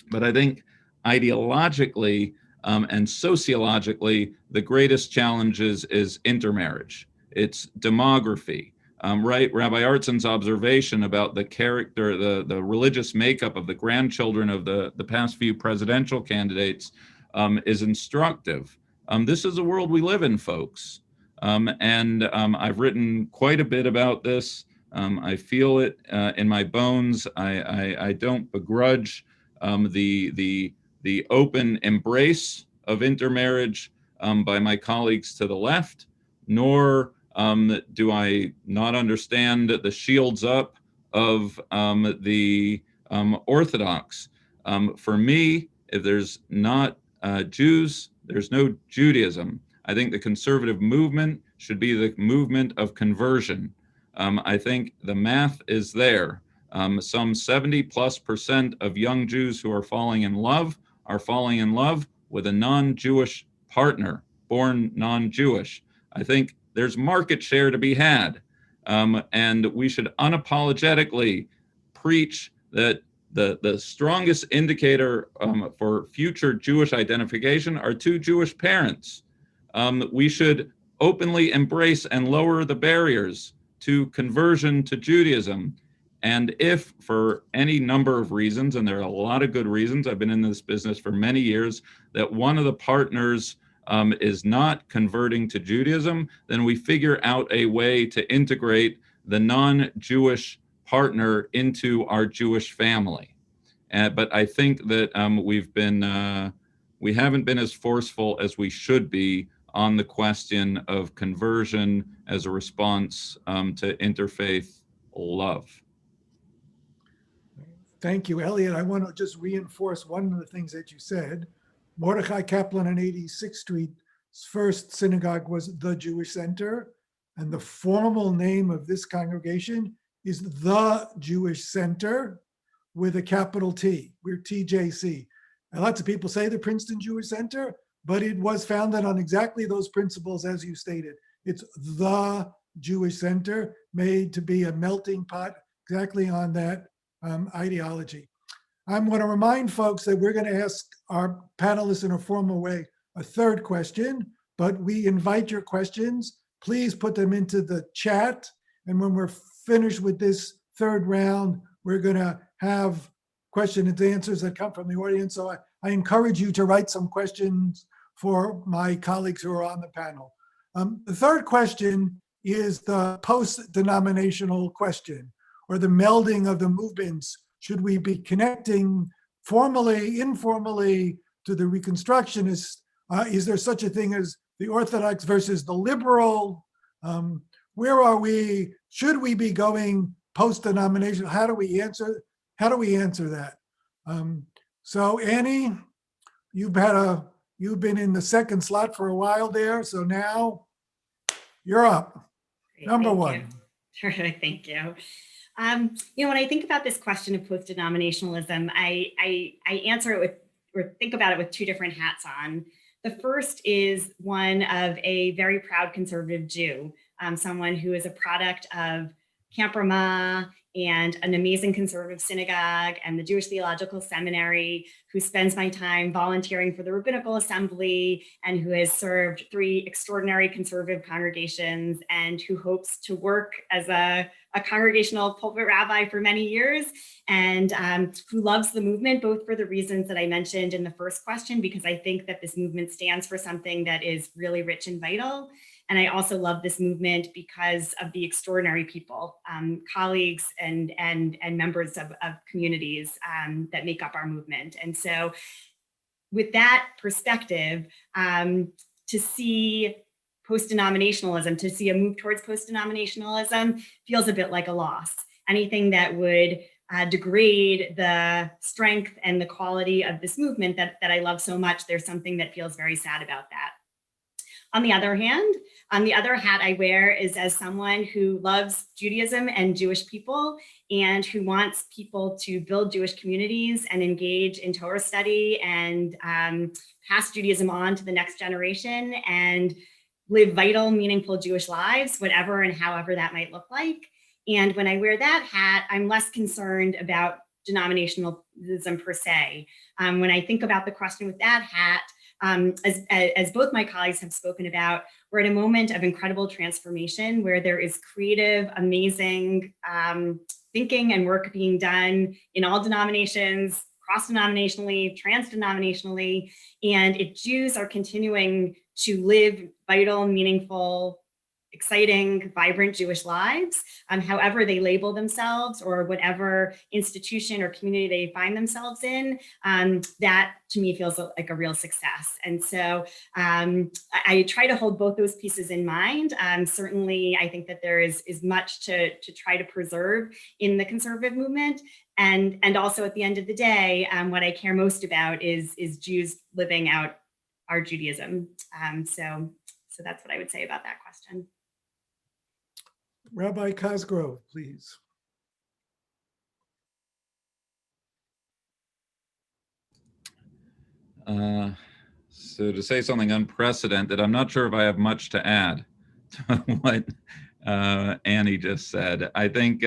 [SPEAKER 2] but I think ideologically and sociologically, the greatest challenge is intermarriage. It's demography, right? Rabbi Artson's observation about the character, the religious makeup of the grandchildren of the past few presidential candidates is instructive. This is the world we live in, folks. And I've written quite a bit about this. I feel it in my bones. I don't begrudge the open embrace of intermarriage by my colleagues to the left, nor do I not understand the shields up of the Orthodox. For me, if there's not Jews, there's no Judaism. I think the conservative movement should be the movement of conversion. I think the math is there. Some 70+% of young Jews who are falling in love with a non-Jewish partner, born non-Jewish. I think there's market share to be had. And we should unapologetically preach that the strongest indicator for future Jewish identification are two Jewish parents. We should openly embrace and lower the barriers to conversion to Judaism. And if for any number of reasons, and there are a lot of good reasons, I've been in this business for many years, that one of the partners is not converting to Judaism, then we figure out a way to integrate the non-Jewish partner into our Jewish family. But I think that we haven't been as forceful as we should be on the question of conversion as a response to interfaith love.
[SPEAKER 3] Thank you, Elliot. I want to just reinforce one of the things that you said. Mordechai Kaplan on 86th Street's first synagogue was the Jewish Center, and the formal name of this congregation is the Jewish Center with a capital T. We're TJC. And lots of people say the Princeton Jewish Center, but it was founded on exactly those principles as you stated. It's the Jewish Center, made to be a melting pot exactly on that ideology. I'm going to remind folks that we're going to ask our panelists in a formal way a third question, but we invite your questions. Please put them into the chat. And when we're finished with this third round, we're going to have question and answers that come from the audience. So I encourage you to write some questions for my colleagues who are on the panel. The third question is the post-denominational question, or the melding of the movements. Should we be connecting formally, informally to the Reconstructionists? Is there such a thing as the Orthodox versus the liberal? Where are we? Should we be going post-denominational? How do we answer that? So Annie, you've been in the second slot for a while there. So now you're up.
[SPEAKER 5] Great,
[SPEAKER 3] Number
[SPEAKER 5] thank
[SPEAKER 3] one.
[SPEAKER 5] you. Terrific, thank you. When I think about this question of post-denominationalism, I answer it with, or think about it with two different hats on. The first is one of a very proud conservative Jew, someone who is a product of Camp Ramah and an amazing conservative synagogue and the Jewish Theological Seminary, who spends my time volunteering for the Rabbinical Assembly and who has served 3 extraordinary conservative congregations and who hopes to work as a congregational pulpit rabbi for many years, and who loves the movement, both for the reasons that I mentioned in the first question, because I think that this movement stands for something that is really rich and vital. And I also love this movement because of the extraordinary people, colleagues and members of communities that make up our movement. And so with that perspective, to see post-denominationalism, to see a move towards post-denominationalism feels a bit like a loss. Anything that would degrade the strength and the quality of this movement that I love so much, there's something that feels very sad about that. On the other hand, the other hat I wear is as someone who loves Judaism and Jewish people and who wants people to build Jewish communities and engage in Torah study and pass Judaism on to the next generation and live vital, meaningful Jewish lives, whatever and however that might look like. And when I wear that hat, I'm less concerned about denominationalism per se. When I think about the question with that hat, as both my colleagues have spoken about, we're at a moment of incredible transformation where there is creative, amazing thinking and work being done in all denominations, cross-denominationally, trans-denominationally, and if Jews are continuing to live vital, meaningful, exciting, vibrant Jewish lives, however they label themselves or whatever institution or community they find themselves in, that to me feels like a real success. And so I try to hold both those pieces in mind. Certainly, I think that there is much to try to preserve in the conservative movement. And also at the end of the day, what I care most about is Jews living out our Judaism. So that's what I would say about that question.
[SPEAKER 3] Rabbi Cosgrove, please.
[SPEAKER 2] So to say something unprecedented, I'm not sure if I have much to add to what Annie just said. I think,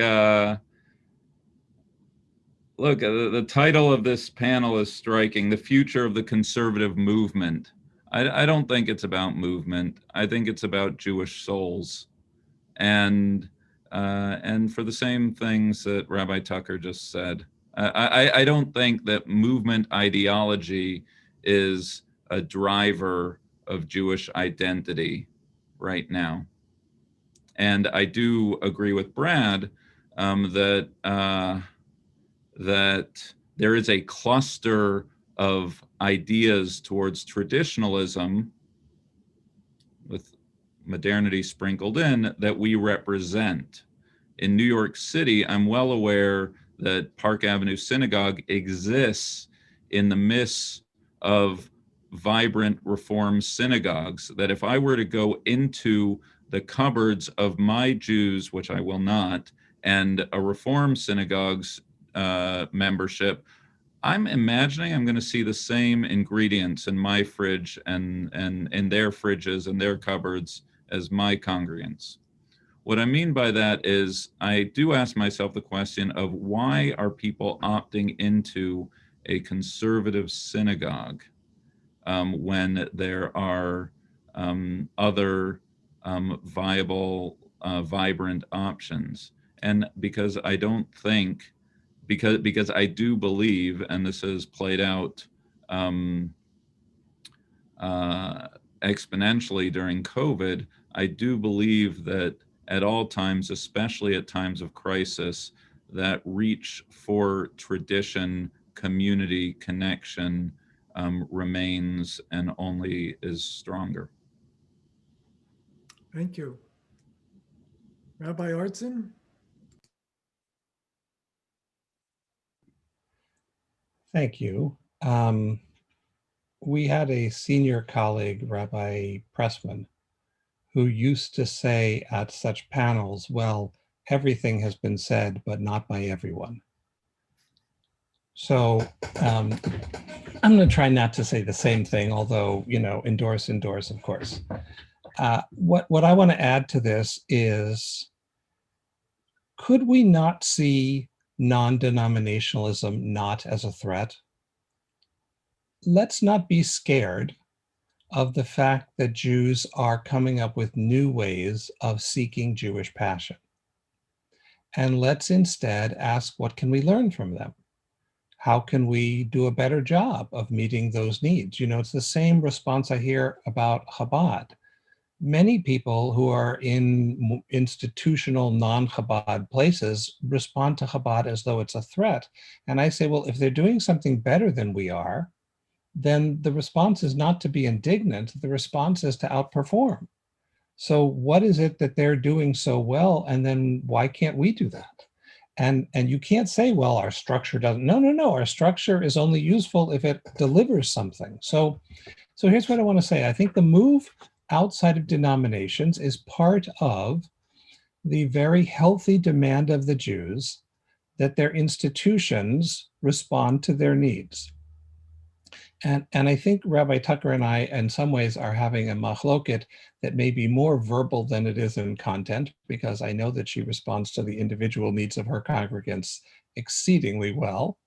[SPEAKER 2] look, the title of this panel is striking, The Future of the Conservative Movement. I don't think it's about movement. I think it's about Jewish souls. And and for the same things that Rabbi Tucker just said. I don't think that movement ideology is a driver of Jewish identity right now. And I do agree with Brad that there is a cluster of ideas towards traditionalism with modernity sprinkled in that we represent. In New York City, I'm well aware that Park Avenue Synagogue exists in the midst of vibrant Reform synagogues, that if I were to go into the cupboards of my Jews, which I will not, and a Reform synagogue's membership, I'm imagining I'm going to see the same ingredients in my fridge and in their fridges and their cupboards as my congregants. What I mean by that is I do ask myself the question of why are people opting into a conservative synagogue when there are other viable, vibrant options? And because I don't think, because I do believe, and this has played out exponentially during COVID, I do believe that at all times, especially at times of crisis, that reach for tradition, community, connection remains and only is stronger.
[SPEAKER 3] Thank you. Rabbi Artson?
[SPEAKER 4] Thank you. We had a senior colleague, Rabbi Pressman, who used to say at such panels, well, everything has been said, but not by everyone. So I'm going to try not to say the same thing, although, you know, endorse, of course. What I want to add to this is, could we not see non-denominationalism not as a threat? Let's not be scared of the fact that Jews are coming up with new ways of seeking Jewish passion. And let's instead ask, what can we learn from them? How can we do a better job of meeting those needs? You know, it's the same response I hear about Chabad. Many people who are in institutional non-Chabad places respond to Chabad as though it's a threat. And I say, well, if they're doing something better than we are, then the response is not to be indignant. The response is to outperform. So what is it that they're doing so well? And then why can't we do that? And you can't say, well, our structure doesn't. No. Our structure is only useful if it delivers something. So here's what I want to say. I think the move outside of denominations is part of the very healthy demand of the Jews that their institutions respond to their needs. And I think Rabbi Tucker and I, in some ways, are having a machloket that may be more verbal than it is in content, because I know that she responds to the individual needs of her congregants exceedingly well.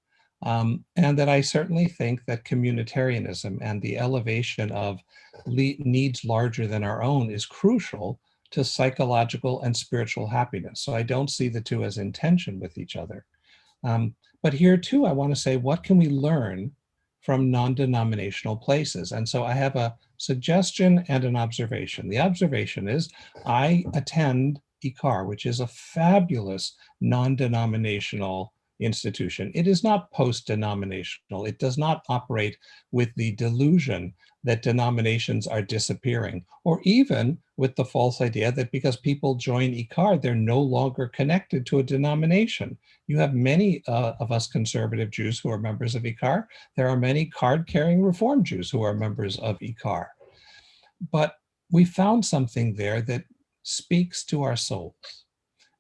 [SPEAKER 4] And that I certainly think that communitarianism and the elevation of needs larger than our own is crucial to psychological and spiritual happiness. So I don't see the two as in tension with each other. But here too, I want to say, what can we learn from non-denominational places? And so I have a suggestion and an observation. The observation is, I attend ICAR, which is a fabulous non-denominational institution. It is not post-denominational. It does not operate with the delusion that denominations are disappearing, or even with the false idea that because people join ICAR, they're no longer connected to a denomination. You have many of us conservative Jews who are members of ICAR. There are many card-carrying Reform Jews who are members of ICAR. But we found something there that speaks to our souls.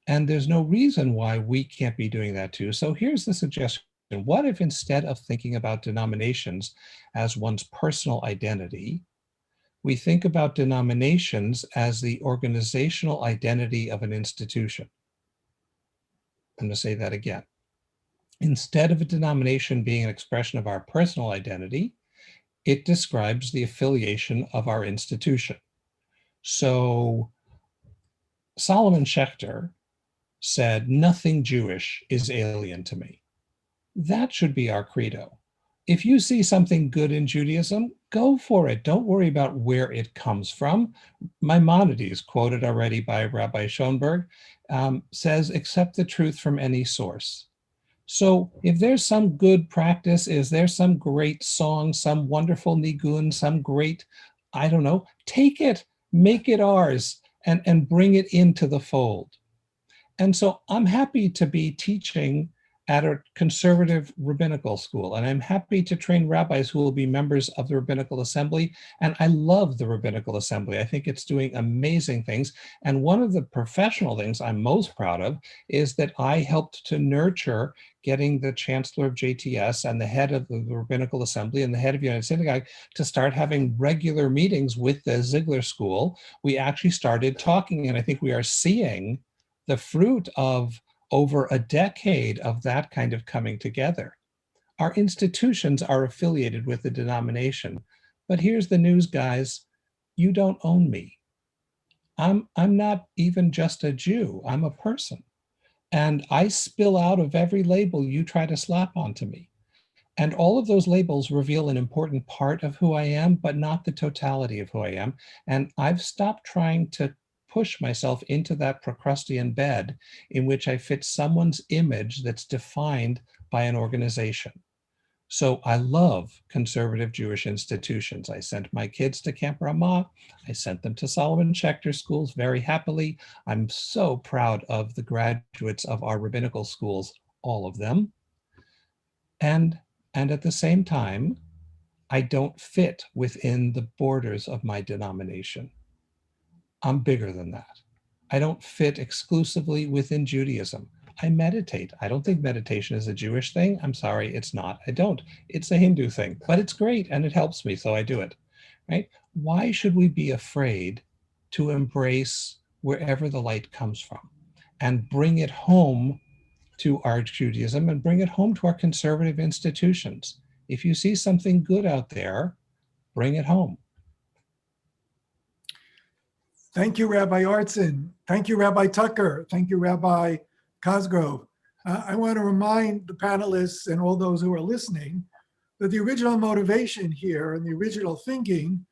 [SPEAKER 4] And there's no reason why we can't be doing that too. So here's the suggestion. What if instead of thinking about denominations as one's personal identity, we think about denominations as the organizational identity of an institution? I'm going to say that again. Instead of a denomination being an expression of our personal identity, it describes the affiliation of our institution. So Solomon Schechter said, nothing Jewish is alien to me. That should be our credo. If you see something good in Judaism, go for it. Don't worry about where it comes from. Maimonides, quoted already by Rabbi Schoenberg, says, accept the truth from any source. So if there's some good practice, is there some great song, some wonderful nigun, some great, I don't know, take it, make it ours, and bring it into the fold. And so I'm happy to be teaching at a conservative rabbinical school, and I'm happy to train rabbis who will be members of the Rabbinical Assembly. And I love the Rabbinical Assembly. I think it's doing amazing things. And one of the professional things I'm most proud of is that I helped to nurture getting the chancellor of JTS and the head of the Rabbinical Assembly and the head of United Synagogue to start having regular meetings with the Ziegler School. We actually started talking, and I think we are seeing the fruit of over a decade of that kind of coming together. Our institutions are affiliated with the denomination, but here's the news, guys. You don't own me. I'm not even just a Jew. I'm a person. And I spill out of every label you try to slap onto me. And all of those labels reveal an important part of who I am, but not the totality of who I am. And I've stopped trying to push myself into that Procrustean bed in which I fit someone's image that's defined by an organization. So I love conservative Jewish institutions. I sent my kids to Camp Ramah. I sent them to Solomon Schechter schools very happily. I'm so proud of the graduates of our rabbinical schools, all of them. And at the same time, I don't fit within the borders of my denomination. I'm bigger than that. I don't fit exclusively within Judaism. I meditate. I don't think meditation is a Jewish thing. I'm sorry, it's not. I don't. It's a Hindu thing, but it's great and it helps me, so I do it, right? Why should we be afraid to embrace wherever the light comes from and bring it home to our Judaism and bring it home to our conservative institutions? If you see something good out there, bring it home.
[SPEAKER 3] Thank you, Rabbi Artson. Thank you, Rabbi Tucker. Thank you, Rabbi Cosgrove. I want to remind the panelists and all those who are listening that the original motivation here and the original thinking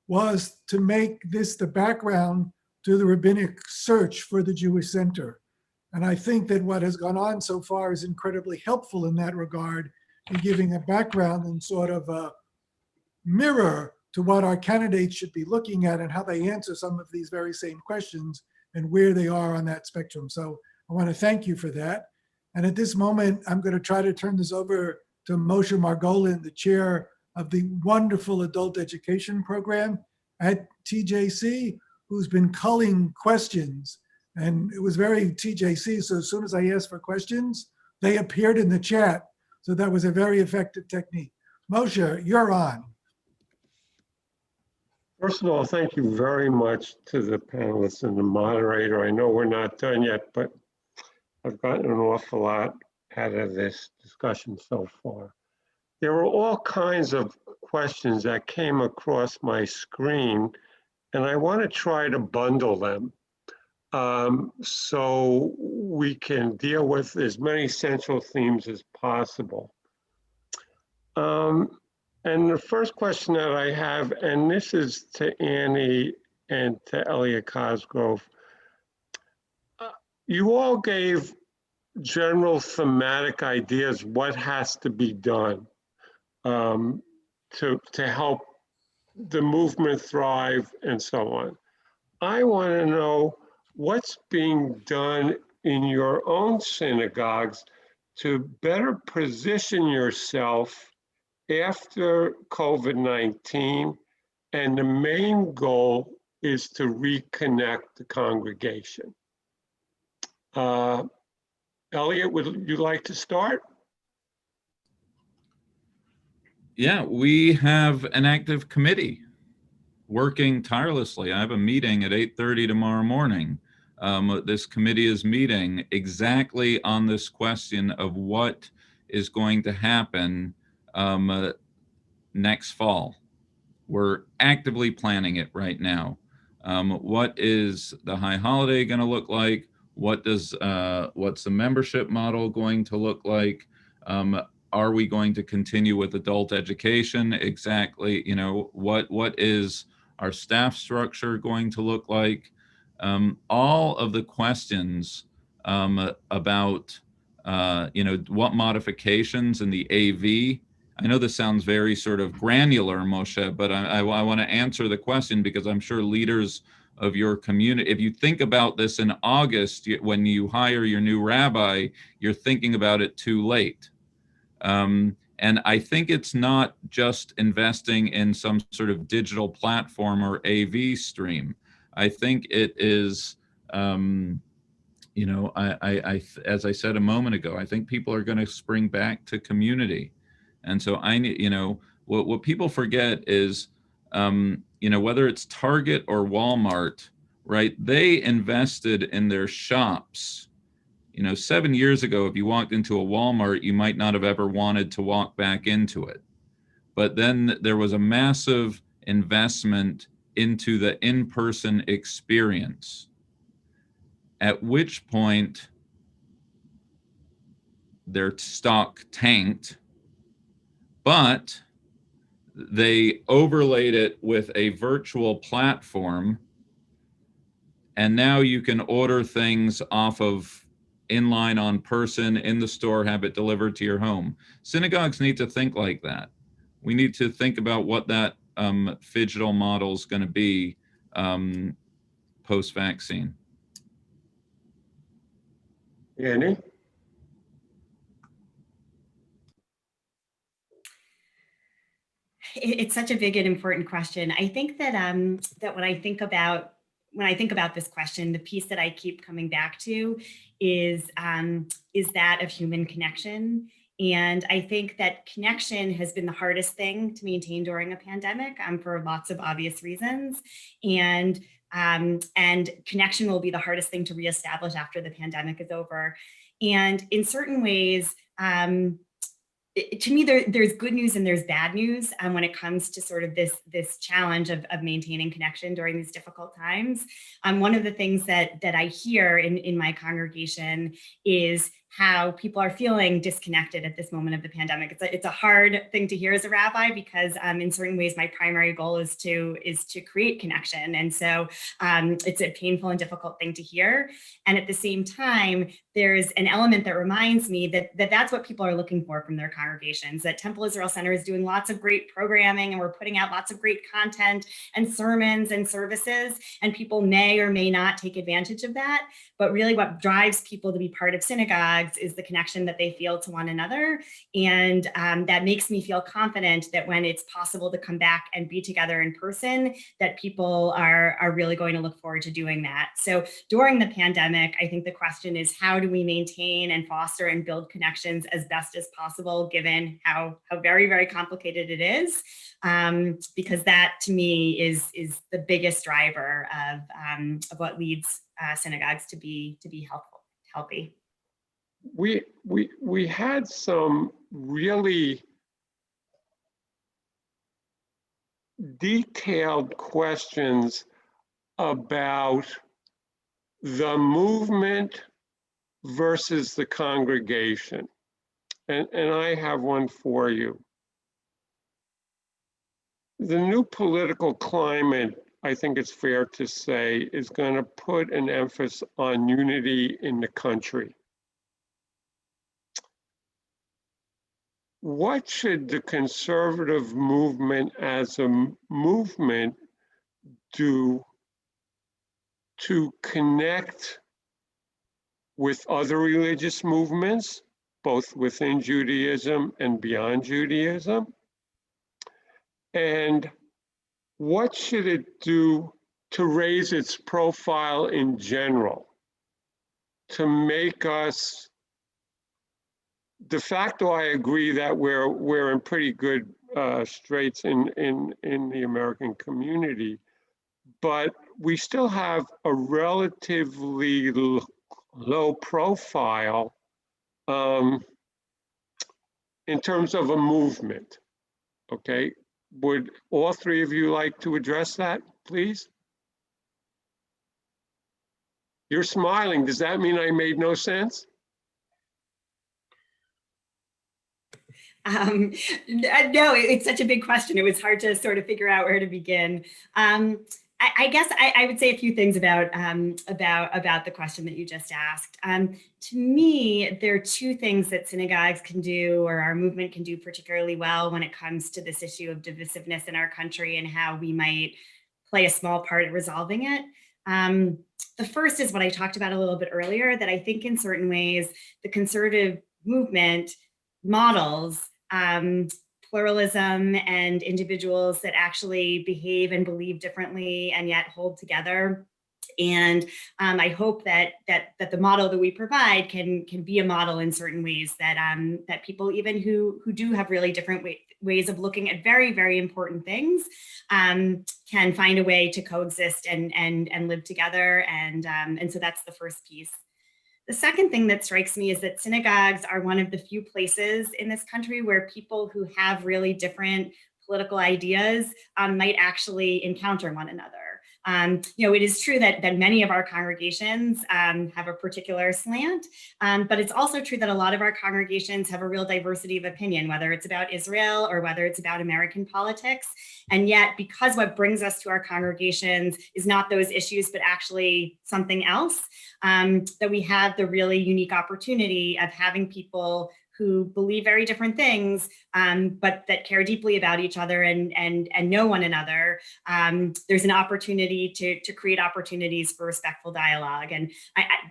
[SPEAKER 3] was to make this the background to the rabbinic search for the Jewish Center. And I think that what has gone on so far is incredibly helpful in that regard, in giving a background and sort of a mirror to what our candidates should be looking at and how they answer some of these very same questions and where they are on that spectrum. So I want to thank you for that. And at this moment, I'm going to try to turn this over to Moshe Margolin, the chair of the wonderful adult education program at TJC, who's been culling questions. And it was very TJC, so as soon as I asked for questions, they appeared in the chat. So that was a very effective technique. Moshe, you're on.
[SPEAKER 1] First of all, thank you very much to the panelists and the moderator. I know we're not done yet, but I've gotten an awful lot out of this discussion so far. There were all kinds of questions that came across my screen, and I want to try to bundle them so we can deal with as many central themes as possible. And the first question that I have, and this is to Annie and to Elliot Cosgrove, you all gave general thematic ideas what has to be done to help the movement thrive and so on. I want to know what's being done in your own synagogues to better position yourself after COVID-19, and the main goal is to reconnect the congregation. Elliot, would you like to start?
[SPEAKER 2] Yeah, we have an active committee working tirelessly. I have a meeting at 8:30 tomorrow morning. This committee is meeting exactly on this question of what is going to happen next fall. We're actively planning it right now. What is the high holiday going to look like? what's the membership model going to look like? Are we going to continue with adult education? Exactly, you know, what is our staff structure going to look like? All of the questions about, you know, what modifications in the AV. I know this sounds very sort of granular, Moshe, but I want to answer the question because I'm sure leaders of your community, if you think about this in August, when you hire your new rabbi, you're thinking about it too late. And I think it's not just investing in some sort of digital platform or AV stream. I think it is, you know, as I said a moment ago, I think people are going to spring back to community. And so you know, what people forget is, you know, whether it's Target or Walmart, right? They invested in their shops. You know, 7 years ago, if you walked into a Walmart, you might not have ever wanted to walk back into it. But then there was a massive investment into the in-person experience, at which point their stock tanked, but they overlaid it with a virtual platform, and now you can order things off of inline on person in the store, have it delivered to your home. Synagogues need to think like that. We need to think about what that phygital model is going to be post-vaccine.
[SPEAKER 1] Annie?
[SPEAKER 5] It's such a big and important question. I think that that when I think about this question, the piece that I keep coming back to is that of human connection. And I think that connection has been the hardest thing to maintain during a pandemic for lots of obvious reasons. And connection will be the hardest thing to reestablish after the pandemic is over. And in certain ways, to me, there's good news and there's bad news when it comes to sort of this challenge of maintaining connection during these difficult times. One of the things that I hear in my congregation is how people are feeling disconnected at this moment of the pandemic. It's a hard thing to hear as a rabbi because in certain ways my primary goal is to create connection, and so it's a painful and difficult thing to hear. And at the same time, there's an element that reminds me that that's what people are looking for from their congregations. That Temple Israel Center is doing lots of great programming, and we're putting out lots of great content and sermons and services, and people may or may not take advantage of that. But really, what drives people to be part of synagogues is the connection that they feel to one another. And that makes me feel confident that when it's possible to come back and be together in person, that people are really going to look forward to doing that. So during the pandemic, I think the question is, how do we maintain and foster and build connections as best as possible, given how very, very complicated it is? Because that, to me, is the biggest driver of what leads synagogues to be healthy.
[SPEAKER 1] We had some really detailed questions about the movement versus the congregation. And I have one for you. The new political climate, I think it's fair to say, is going to put an emphasis on unity in the country. What should the conservative movement as a movement do to connect with other religious movements, both within Judaism and beyond Judaism? And what should it do to raise its profile in general, to make us, de facto, I agree that we're in pretty good straits in the American community, but we still have a relatively low profile in terms of a movement. Okay, would all three of you like to address that, please? You're smiling. Does that mean I made no sense?
[SPEAKER 5] No, it's such a big question. It was hard to sort of figure out where to begin. I guess I would say a few things about the question that you just asked. To me, there are two things that synagogues can do, or our movement can do particularly well when it comes to this issue of divisiveness in our country and how we might play a small part in resolving it. The first is what I talked about a little bit earlier, that I think in certain ways the conservative movement models pluralism and individuals that actually behave and believe differently and yet hold together. And I hope that the model that we provide can be a model in certain ways that that people even who do have really different ways of looking at very, very important things can find a way to coexist and live together. And so that's the first piece. The second thing that strikes me is that synagogues are one of the few places in this country where people who have really different political ideas might actually encounter one another. It is true that many of our congregations have a particular slant, but it's also true that a lot of our congregations have a real diversity of opinion, whether it's about Israel or whether it's about American politics. And yet, because what brings us to our congregations is not those issues, but actually something else, that we have the really unique opportunity of having people who believe very different things, but that care deeply about each other and know one another. There's an opportunity to create opportunities for respectful dialogue. And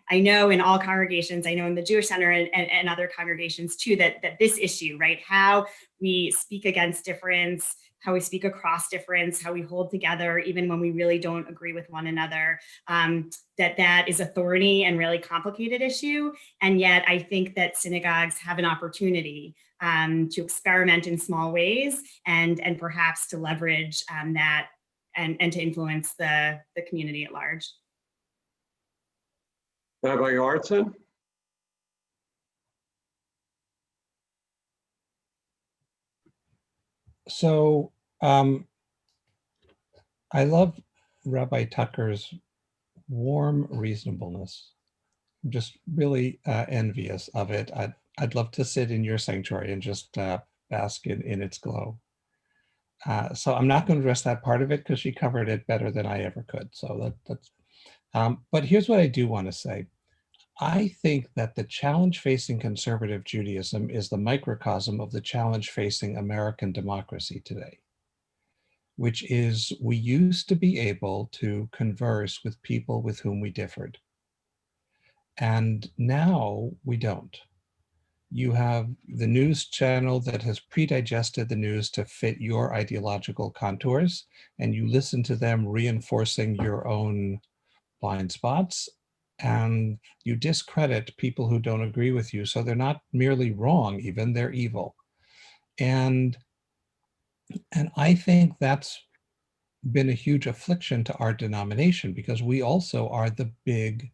[SPEAKER 5] I know in all congregations, I know in the Jewish Center and other congregations too, that this issue, right, how we speak against difference, how we speak across difference, how we hold together even when we really don't agree with one another, that is a thorny and really complicated issue. And yet I think that synagogues have an opportunity to experiment in small ways and perhaps to leverage that and to influence the community at large.
[SPEAKER 1] Rabbi Artson?
[SPEAKER 4] So I love Rabbi Tucker's warm reasonableness. I'm just really envious of it. I'd love to sit in your sanctuary and just bask in its glow. So I'm not going to address that part of it because she covered it better than I ever could. So that's. But here's what I do want to say. I think that the challenge facing conservative Judaism is the microcosm of the challenge facing American democracy today, which is we used to be able to converse with people with whom we differed. And now we don't. You have the news channel that has pre-digested the news to fit your ideological contours, and you listen to them reinforcing your own blind spots, and you discredit people who don't agree with you. So they're not merely wrong, even they're evil. And I think that's been a huge affliction to our denomination because we also are the big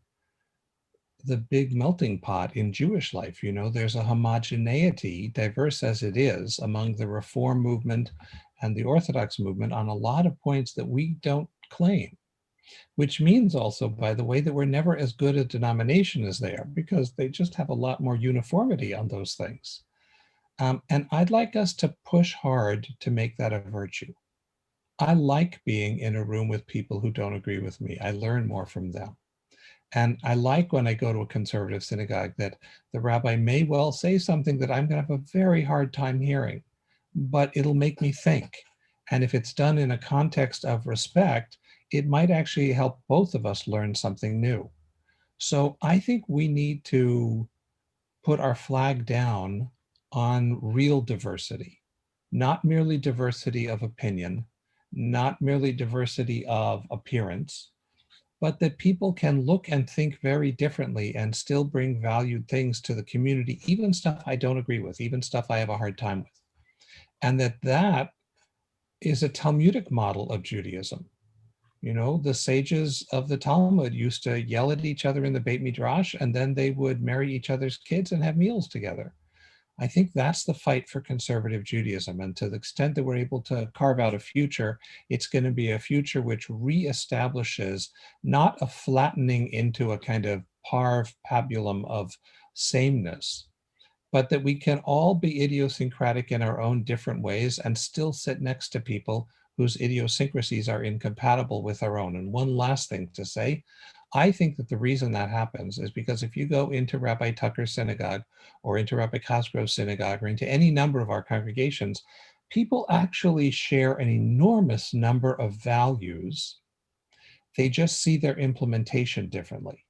[SPEAKER 4] melting pot in Jewish life. You know, there's a homogeneity, diverse as it is, among the Reform movement and the Orthodox movement on a lot of points that we don't claim. Which means also, by the way, that we're never as good a denomination as they are because they just have a lot more uniformity on those things. And I'd like us to push hard to make that a virtue. I like being in a room with people who don't agree with me. I learn more from them. And I like when I go to a conservative synagogue that the rabbi may well say something that I'm going to have a very hard time hearing, but it'll make me think. And if it's done in a context of respect, it might actually help both of us learn something new. So I think we need to put our flag down on real diversity, not merely diversity of opinion, not merely diversity of appearance, but that people can look and think very differently and still bring valued things to the community, even stuff I don't agree with, even stuff I have a hard time with. And that is a Talmudic model of Judaism. You know, the sages of the Talmud used to yell at each other in the Beit Midrash, and then they would marry each other's kids and have meals together. I think that's the fight for conservative Judaism. And to the extent that we're able to carve out a future, it's going to be a future which reestablishes not a flattening into a kind of parv pabulum of sameness, but that we can all be idiosyncratic in our own different ways and still sit next to people whose idiosyncrasies are incompatible with our own. And one last thing to say, I think that the reason that happens is because if you go into Rabbi Tucker's synagogue or into Rabbi Cosgrove's synagogue or into any number of our congregations, people actually share an enormous number of values. They just see their implementation differently.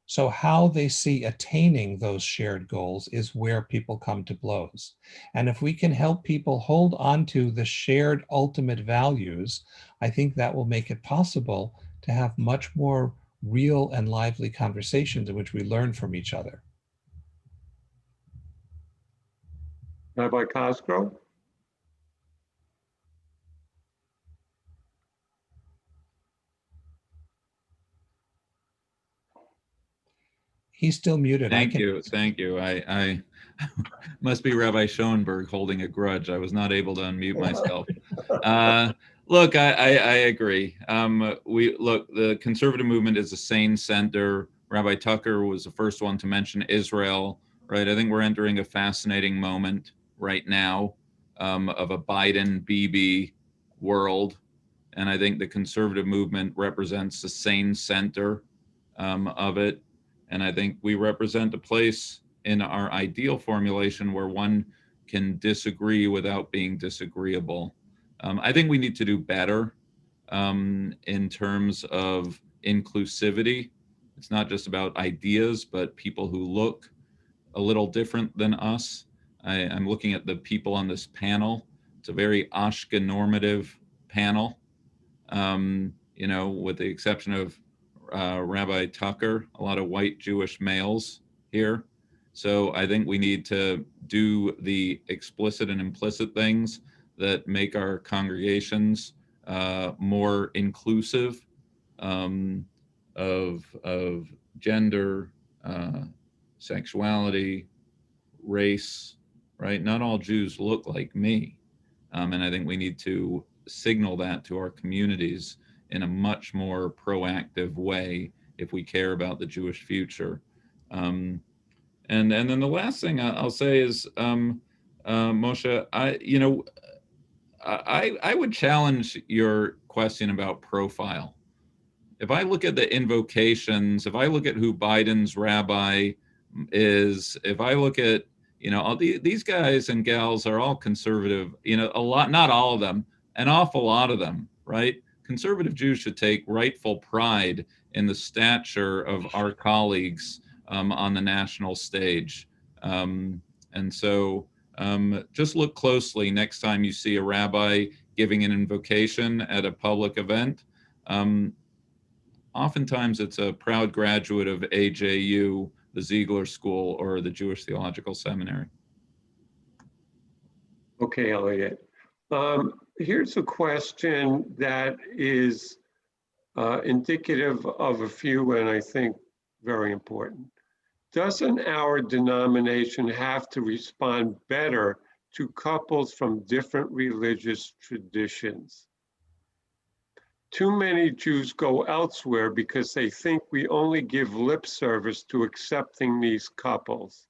[SPEAKER 4] So how they see attaining those shared goals is where people come to blows. And if we can help people hold on to the shared ultimate values, I think that will make it possible to have much more real and lively conversations in which we learn from each other.
[SPEAKER 1] Rabbi Cosgrove?
[SPEAKER 4] He's still muted.
[SPEAKER 2] Thank you. I must be Rabbi Schoenberg holding a grudge. I was not able to unmute myself. Look, I agree. The conservative movement is a sane center. Rabbi Tucker was the first one to mention Israel, right? I think we're entering a fascinating moment right now of a Biden-Bibi world. And I think the conservative movement represents the sane center of it. And I think we represent a place in our ideal formulation where one can disagree without being disagreeable. I think we need to do better in terms of inclusivity. It's not just about ideas, but people who look a little different than us. I'm looking at the people on this panel. It's a very Ashke normative panel, with the exception of Rabbi Tucker, a lot of white Jewish males here. So I think we need to do the explicit and implicit things that make our congregations more inclusive of gender, sexuality, race, right? Not all Jews look like me. And I think we need to signal that to our communities in a much more proactive way if we care about the Jewish future. And then the last thing I'll say is, Moshe, I would challenge your question about profile. If I look at the invocations, if I look at who Biden's rabbi is, if I look at, all these guys and gals are all conservative, a lot, not all of them, an awful lot of them, right? Conservative Jews should take rightful pride in the stature of our colleagues on the national stage. And so just look closely next time you see a rabbi giving an invocation at a public event. Oftentimes it's a proud graduate of AJU, the Ziegler School, or the Jewish Theological Seminary.
[SPEAKER 1] Okay, Elliot. Here's a question that is indicative of a few, and I think very important. Doesn't our denomination have to respond better to couples from different religious traditions? Too many Jews go elsewhere because they think we only give lip service to accepting these couples.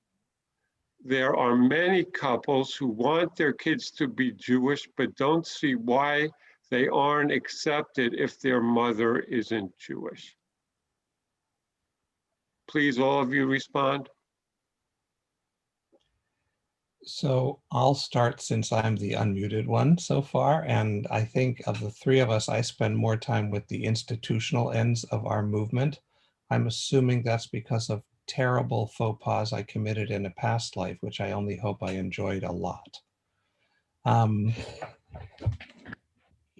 [SPEAKER 1] There are many couples who want their kids to be Jewish, but don't see why they aren't accepted if their mother isn't Jewish. Please, all of you respond.
[SPEAKER 4] So I'll start since I'm the unmuted one so far. And I think of the three of us, I spend more time with the institutional ends of our movement. I'm assuming that's because of terrible faux pas I committed in a past life, which I only hope I enjoyed a lot.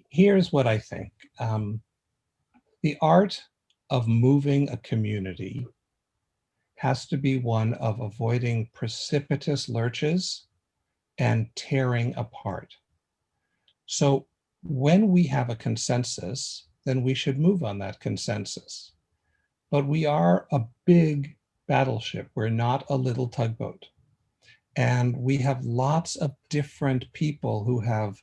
[SPEAKER 4] Here's what I think. The art of moving a community has to be one of avoiding precipitous lurches and tearing apart. So when we have a consensus, then we should move on that consensus. But we are a big battleship. We're not a little tugboat. And we have lots of different people who have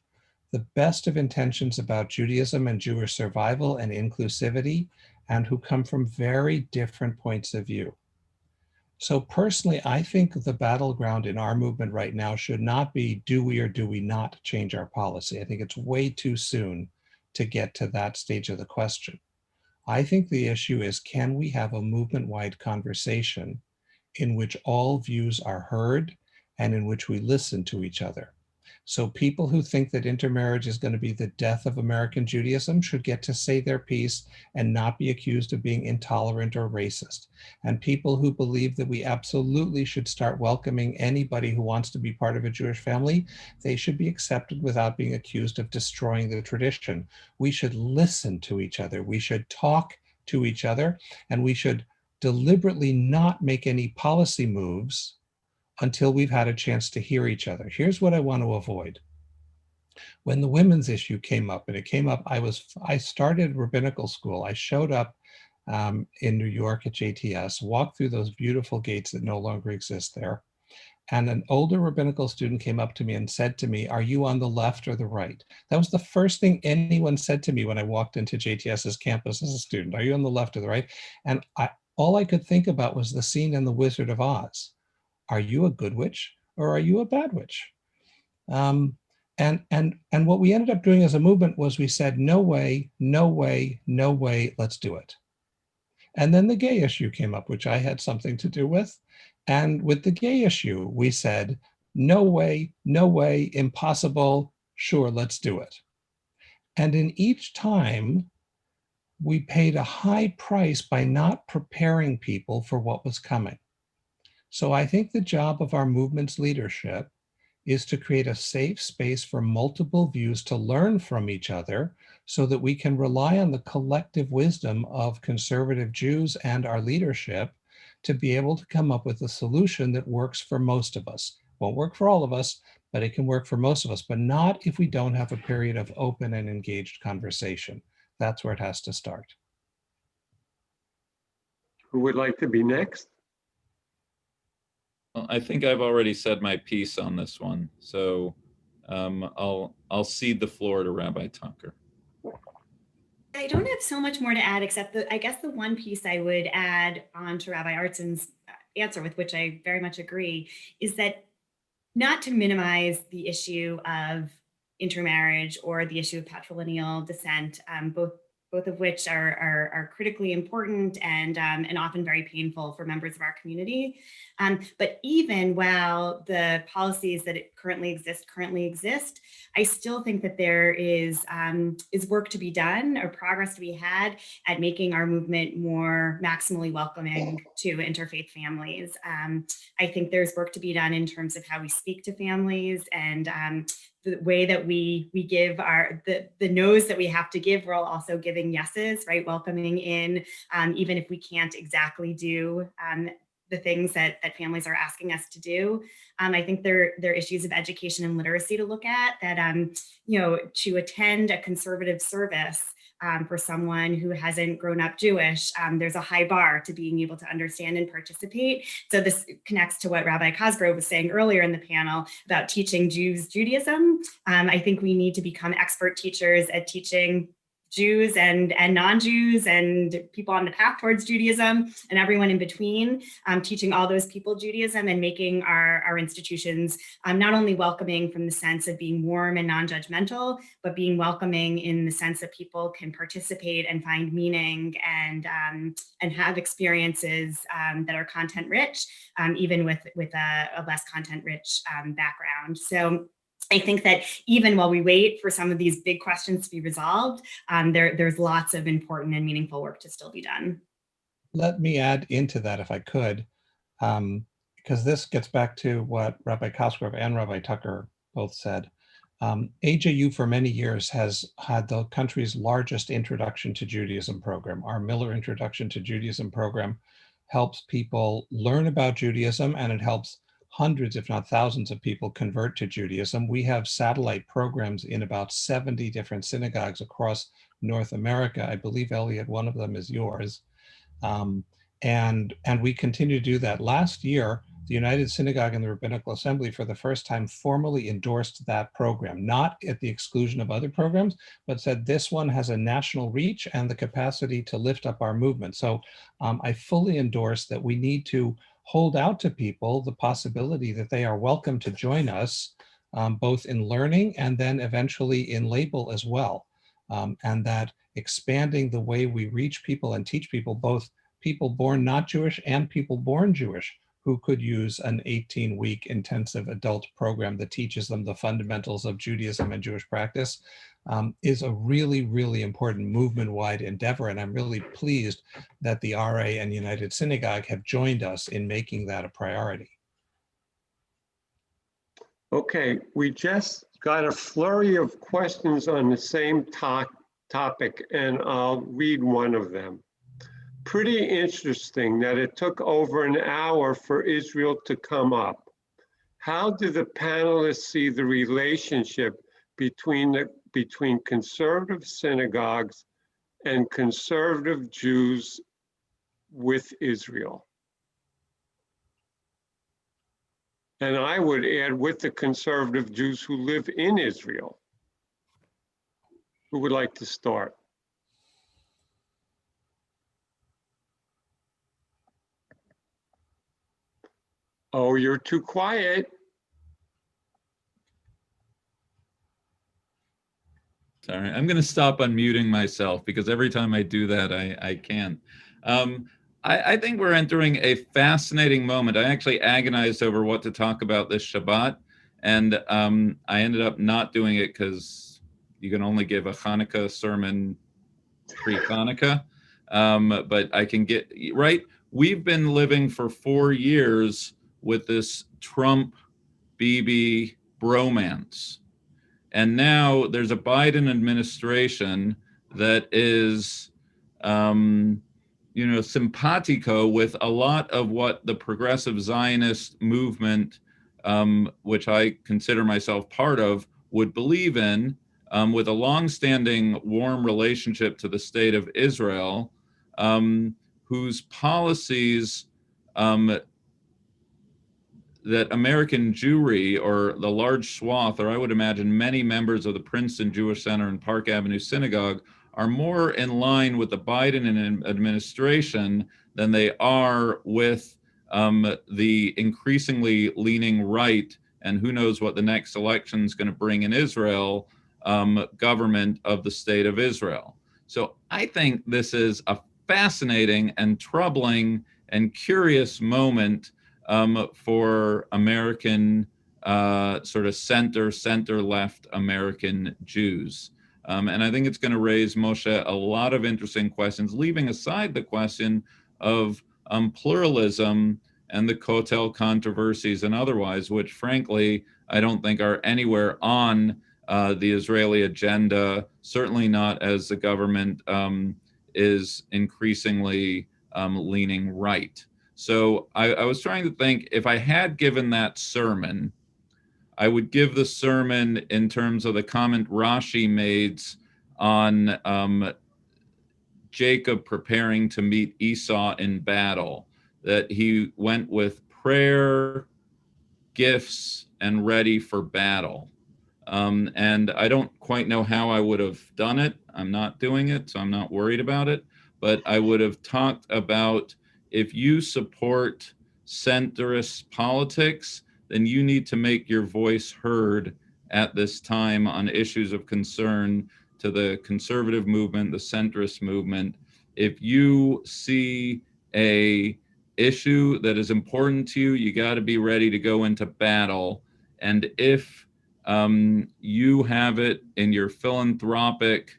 [SPEAKER 4] the best of intentions about Judaism and Jewish survival and inclusivity, and who come from very different points of view. So personally, I think the battleground in our movement right now should not be, do we or do we not change our policy? I think it's way too soon to get to that stage of the question. I think the issue is, can we have a movement-wide conversation in which all views are heard and in which we listen to each other? So people who think that intermarriage is going to be the death of American Judaism should get to say their piece and not be accused of being intolerant or racist. And people who believe that we absolutely should start welcoming anybody who wants to be part of a Jewish family, they should be accepted without being accused of destroying the tradition. We should listen to each other. We should talk to each other, and we should deliberately not make any policy moves until we've had a chance to hear each other. Here's what I want to avoid. When the women's issue came up, and it came up, I started rabbinical school. I showed up in New York at JTS, walked through those beautiful gates that no longer exist there. And an older rabbinical student came up to me and said to me, "Are you on the left or the right?" That was the first thing anyone said to me when I walked into JTS's campus as a student. Are you on the left or the right? And all I could think about was the scene in The Wizard of Oz. Are you a good witch or are you a bad witch? And what we ended up doing as a movement was we said, no way, no way, no way, let's do it. And then the gay issue came up, which I had something to do with. And with the gay issue, we said, no way, impossible, sure, let's do it. And in each time, we paid a high price by not preparing people for what was coming. So I think the job of our movement's leadership is to create a safe space for multiple views to learn from each other so that we can rely on the collective wisdom of conservative Jews and our leadership to be able to come up with a solution that works for most of us. Won't work for all of us, but it can work for most of us, but not if we don't have a period of open and engaged conversation. That's where it has to start.
[SPEAKER 1] Who would like to be next?
[SPEAKER 2] Well, I think I've already said my piece on this one, so I'll cede the floor to Rabbi Tucker.
[SPEAKER 5] I don't have so much more to add, except I guess the one piece I would add on to Rabbi Artsen's answer, with which I very much agree, is that not to minimize the issue of intermarriage or the issue of patrilineal descent, both of which are critically important and often very painful for members of our community. But even while the policies that currently exist, I still think that there is work to be done or progress to be had at making our movement more maximally welcoming to interfaith families. I think there's work to be done in terms of how we speak to families and the way that we give the no's that we have to give, we're also giving yeses, right? Welcoming in, even if we can't exactly do the things that families are asking us to do. I think there are issues of education and literacy to look at that, to attend a conservative service for someone who hasn't grown up Jewish, there's a high bar to being able to understand and participate. So this connects to what Rabbi Cosgrove was saying earlier in the panel about teaching Jews Judaism. I think we need to become expert teachers at teaching Jews and non-Jews and people on the path towards Judaism and everyone in between, teaching all those people Judaism and making our institutions not only welcoming from the sense of being warm and non-judgmental, but being welcoming in the sense that people can participate and find meaning and have experiences that are content rich, even with a less content rich background. So I think that even while we wait for some of these big questions to be resolved, there's lots of important and meaningful work to still be done.
[SPEAKER 4] Let me add into that, if I could, because this gets back to what Rabbi Cosgrove and Rabbi Tucker both said. AJU for many years has had the country's largest Introduction to Judaism program. Our Miller Introduction to Judaism program helps people learn about Judaism, and it helps hundreds, if not thousands, of people convert to Judaism. We have satellite programs in about 70 different synagogues across North America. I believe, Elliot, one of them is yours. And we continue to do that. Last year, the United Synagogue and the Rabbinical Assembly for the first time formally endorsed that program, not at the exclusion of other programs, but said this one has a national reach and the capacity to lift up our movement. So I fully endorse that we need to hold out to people the possibility that they are welcome to join us, both in learning and then eventually in label as well. And that expanding the way we reach people and teach people, both people born not Jewish and people born Jewish, who could use an 18-week intensive adult program that teaches them the fundamentals of Judaism and Jewish practice, is a really, really important movement-wide endeavor. And I'm really pleased that the RA and United Synagogue have joined us in making that a priority.
[SPEAKER 1] Okay, we just got a flurry of questions on the same topic, and I'll read one of them. Pretty interesting that it took over an hour for Israel to come up. How do the panelists see the relationship between conservative synagogues and conservative Jews with Israel? And I would add, with the conservative Jews who live in Israel. Who would like to start? Oh, you're too quiet.
[SPEAKER 2] Sorry, I'm going to stop unmuting myself because every time I do that, I can't. I think we're entering a fascinating moment. I actually agonized over what to talk about this Shabbat, and I ended up not doing it because you can only give a Hanukkah sermon pre-Hanukkah, but I can get right. We've been living for 4 years with this Trump-Bibi bromance. And now there's a Biden administration that is, simpatico with a lot of what the progressive Zionist movement, which I consider myself part of, would believe in, with a longstanding warm relationship to the state of Israel, whose policies that American Jewry, or the large swath, or I would imagine many members of the Princeton Jewish Center and Park Avenue Synagogue, are more in line with the Biden administration than they are with the increasingly leaning right, and who knows what the next election is going to bring in Israel, government of the state of Israel. So I think this is a fascinating and troubling and curious moment for American sort of center-left American Jews. And I think it's going to raise, Moshe, a lot of interesting questions, leaving aside the question of pluralism and the Kotel controversies and otherwise, which frankly, I don't think are anywhere on the Israeli agenda, certainly not as the government is increasingly leaning right. So I was trying to think, if I had given that sermon, I would give the sermon in terms of the comment Rashi made on Jacob preparing to meet Esau in battle, that he went with prayer, gifts, and ready for battle. And I don't quite know how I would have done it. I'm not doing it, so I'm not worried about it. But I would have talked about, if you support centrist politics, then you need to make your voice heard at this time on issues of concern to the conservative movement, the centrist movement. If you see a issue that is important to you, you got to be ready to go into battle. And if you have it in your philanthropic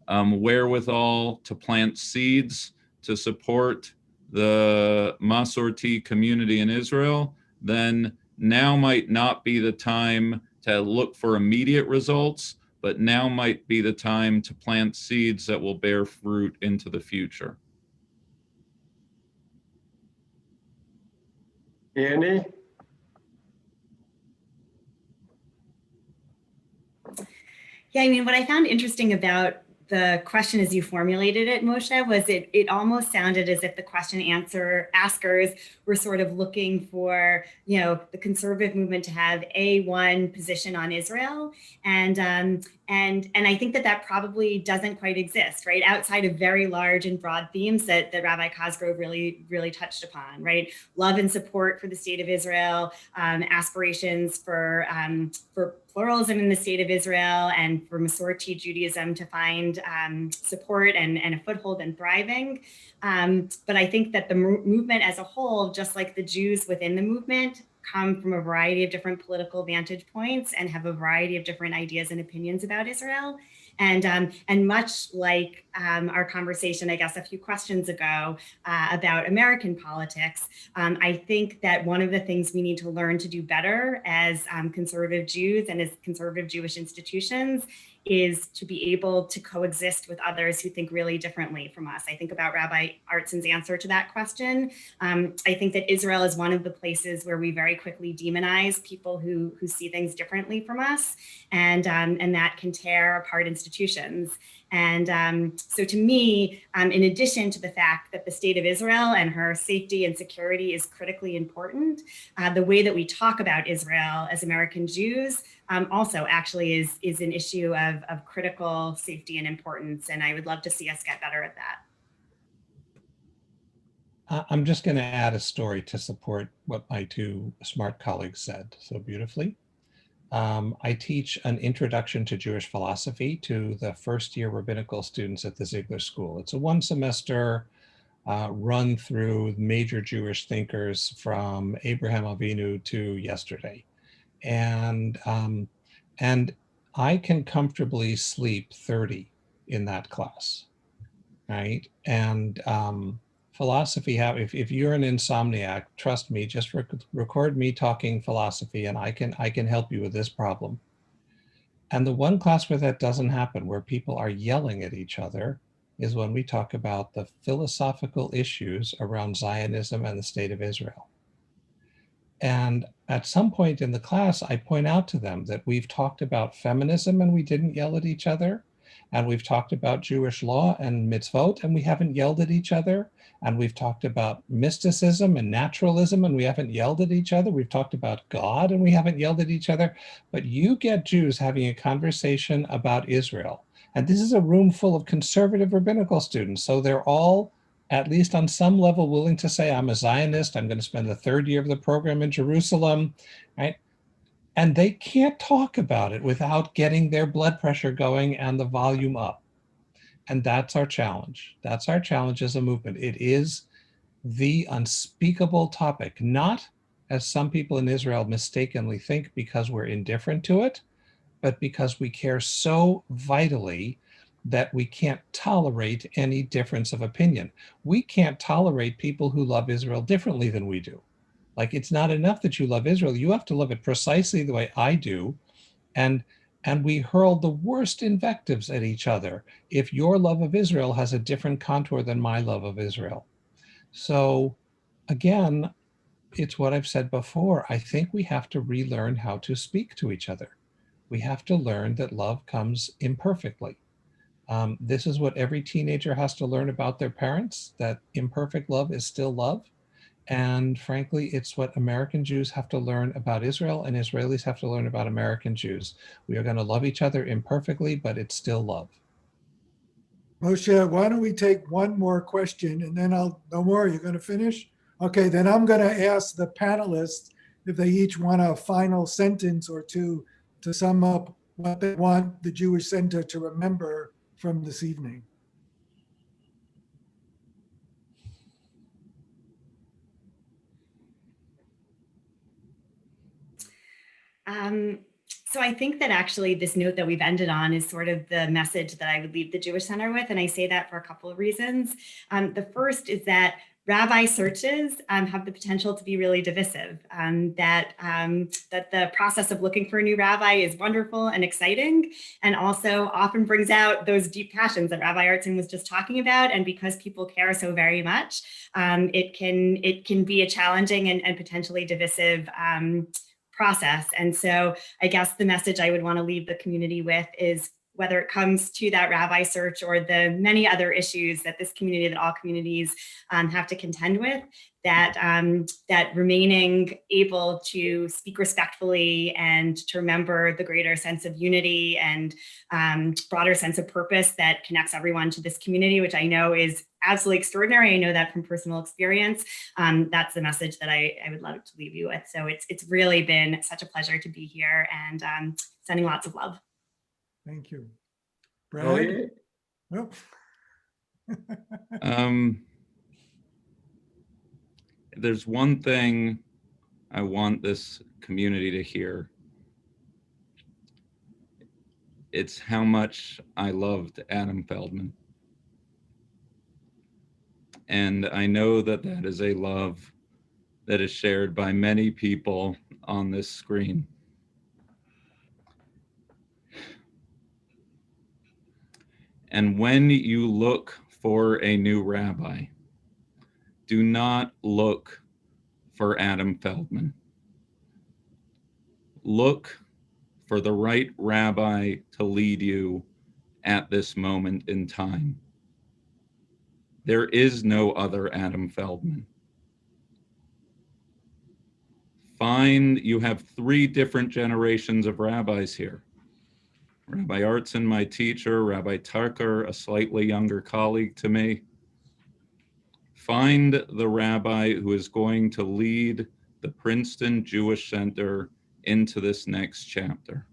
[SPEAKER 2] wherewithal to plant seeds to support the Masorti community in Israel, then now might not be the time to look for immediate results, but now might be the time to plant seeds that will bear fruit into the future.
[SPEAKER 1] Annie?
[SPEAKER 5] Yeah, I mean, what I found interesting about the question as you formulated it, Moshe, was it almost sounded as if the question askers were sort of looking for, you know, the conservative movement to have one position on Israel. And I think that probably doesn't quite exist, right? Outside of very large and broad themes that Rabbi Cosgrove really touched upon, right? Love and support for the state of Israel, aspirations for pluralism in the state of Israel, and for Masorti Judaism to find support and a foothold and thriving. But I think that the movement as a whole, just like the Jews within the movement, come from a variety of different political vantage points and have a variety of different ideas and opinions about Israel. And much like our conversation, I guess, a few questions ago about American politics, I think that one of the things we need to learn to do better as conservative Jews and as conservative Jewish institutions is to be able to coexist with others who think really differently from us. I think about Rabbi Artson's answer to that question. I think that Israel is one of the places where we very quickly demonize people who see things differently from us, and that can tear apart institutions. And so to me, in addition to the fact that the state of Israel and her safety and security is critically important, the way that we talk about Israel as American Jews also actually is an issue of critical safety and importance. And I would love to see us get better at that.
[SPEAKER 4] I'm just going to add a story to support what my two smart colleagues said so beautifully. I teach an introduction to Jewish philosophy to the first-year rabbinical students at the Ziegler School. It's a one-semester run through major Jewish thinkers from Abraham Avinu to yesterday. And I can comfortably sleep 30 in that class, right? And philosophy, if you're an insomniac, trust me, just record me talking philosophy and I can help you with this problem. And the one class where that doesn't happen, where people are yelling at each other, is when we talk about the philosophical issues around Zionism and the state of Israel. And at some point in the class, I point out to them that we've talked about feminism and we didn't yell at each other. And we've talked about Jewish law and mitzvot and we haven't yelled at each other. And we've talked about mysticism and naturalism and we haven't yelled at each other. We've talked about God and we haven't yelled at each other. But you get Jews having a conversation about Israel. And this is a room full of conservative rabbinical students. So they're all, at least on some level, willing to say, I'm a Zionist. I'm going to spend the third year of the program in Jerusalem, right? And they can't talk about it without getting their blood pressure going and the volume up. And that's our challenge. That's our challenge as a movement. It is the unspeakable topic, not as some people in Israel mistakenly think because we're indifferent to it, but because we care so vitally that we can't tolerate any difference of opinion. We can't tolerate people who love Israel differently than we do. Like, it's not enough that you love Israel. You have to love it precisely the way I do. And we hurl the worst invectives at each other if your love of Israel has a different contour than my love of Israel. So again, it's what I've said before. I think we have to relearn how to speak to each other. We have to learn that love comes imperfectly. This is what every teenager has to learn about their parents, that imperfect love is still love. And frankly, it's what American Jews have to learn about Israel and Israelis have to learn about American Jews. We are going to love each other imperfectly, but it's still love.
[SPEAKER 3] Moshe, why don't we take one more question and then no more, you're going to finish? Okay, then I'm going to ask the panelists if they each want a final sentence or two to sum up what they want the Jewish Center to remember from this evening.
[SPEAKER 5] So I think that actually this note that we've ended on is sort of the message that I would leave the Jewish Center with. And I say that for a couple of reasons. The first is that rabbi searches have the potential to be really divisive, that the process of looking for a new rabbi is wonderful and exciting, and also often brings out those deep passions that Rabbi Artson was just talking about. And because people care so very much, it can be a challenging and potentially divisive process. And so I guess the message I would want to leave the community with is whether it comes to that rabbi search or the many other issues that this community, that all communities have to contend with, that remaining able to speak respectfully and to remember the greater sense of unity and broader sense of purpose that connects everyone to this community, which I know is absolutely extraordinary. I know that from personal experience. That's the message that I would love to leave you with. So it's really been such a pleasure to be here, and sending lots of love.
[SPEAKER 3] Thank you.
[SPEAKER 1] Elliot?
[SPEAKER 3] Brad?
[SPEAKER 2] There's one thing I want this community to hear. It's how much I loved Adam Feldman. And I know that that is a love that is shared by many people on this screen. And when you look for a new rabbi, do not look for Adam Feldman. Look for the right rabbi to lead you at this moment in time. There is no other Adam Feldman. You have 3 different generations of rabbis here. Rabbi Artson, my teacher, Rabbi Tucker, a slightly younger colleague to me. Find the rabbi who is going to lead the Princeton Jewish Center into this next chapter.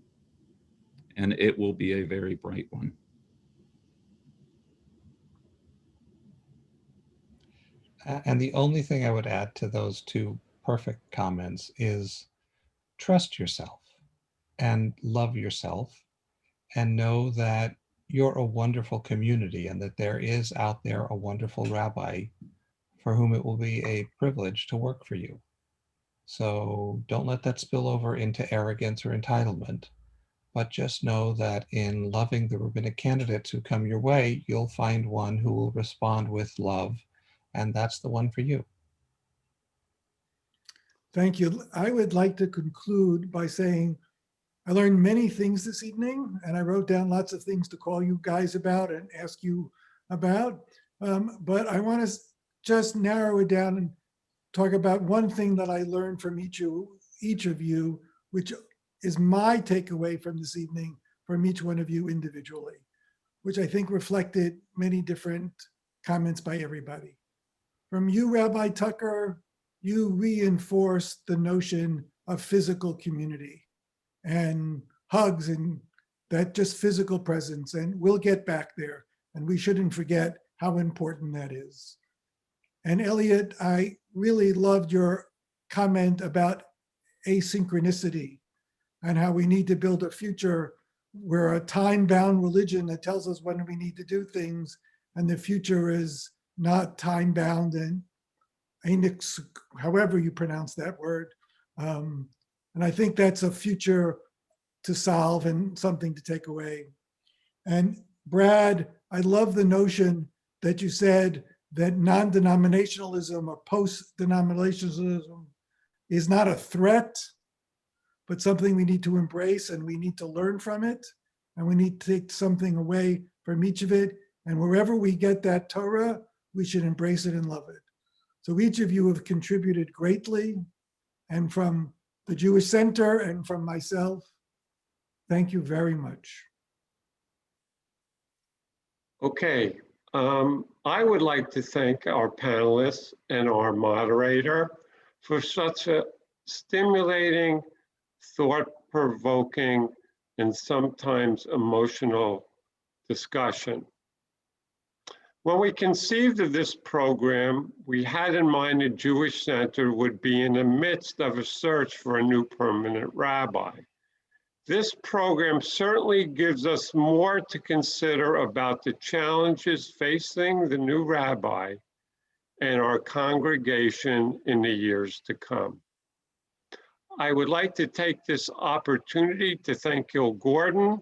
[SPEAKER 2] And it will be a very bright one.
[SPEAKER 4] And the only thing I would add to those 2 perfect comments is trust yourself and love yourself, and know that you're a wonderful community and that there is out there a wonderful rabbi for whom it will be a privilege to work for you. So don't let that spill over into arrogance or entitlement, but just know that in loving the rabbinic candidates who come your way, you'll find one who will respond with love, and that's the one for you.
[SPEAKER 3] Thank you. I would like to conclude by saying I learned many things this evening, and I wrote down lots of things to call you guys about and ask you about. But I want to just narrow it down and talk about one thing that I learned from each of you, which is my takeaway from this evening from each one of you individually, which I think reflected many different comments by everybody. From you, Rabbi Tucker, you reinforced the notion of physical community and hugs and that just physical presence, and we'll get back there, and we shouldn't forget how important that is. And Elliot, I really loved your comment about asynchronicity and how we need to build a future where a time-bound religion that tells us when we need to do things, and the future is not time-bound and however you pronounce that word. And I think that's a future to solve and something to take away. And Brad, I love the notion that you said that non-denominationalism or post-denominationalism is not a threat, but something we need to embrace, and we need to learn from it, and we need to take something away from each of it. And wherever we get that Torah, we should embrace it and love it. So each of you have contributed greatly, and from the Jewish Center and from myself, thank you very much.
[SPEAKER 1] Okay, I would like to thank our panelists and our moderator for such a stimulating, thought-provoking, and sometimes emotional discussion. When we conceived of this program, we had in mind the Jewish Center would be in the midst of a search for a new permanent rabbi. This program certainly gives us more to consider about the challenges facing the new rabbi and our congregation in the years to come. I would like to take this opportunity to thank Gil Gordon,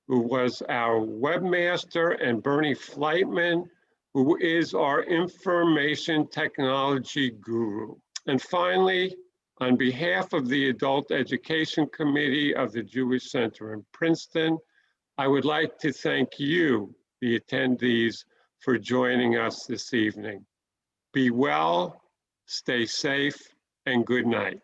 [SPEAKER 1] who was our webmaster, and Bernie Flightman, who is our information technology guru. And finally, on behalf of the Adult Education Committee of the Jewish Center in Princeton, I would like to thank you, the attendees, for joining us this evening. Be well, stay safe, and good night.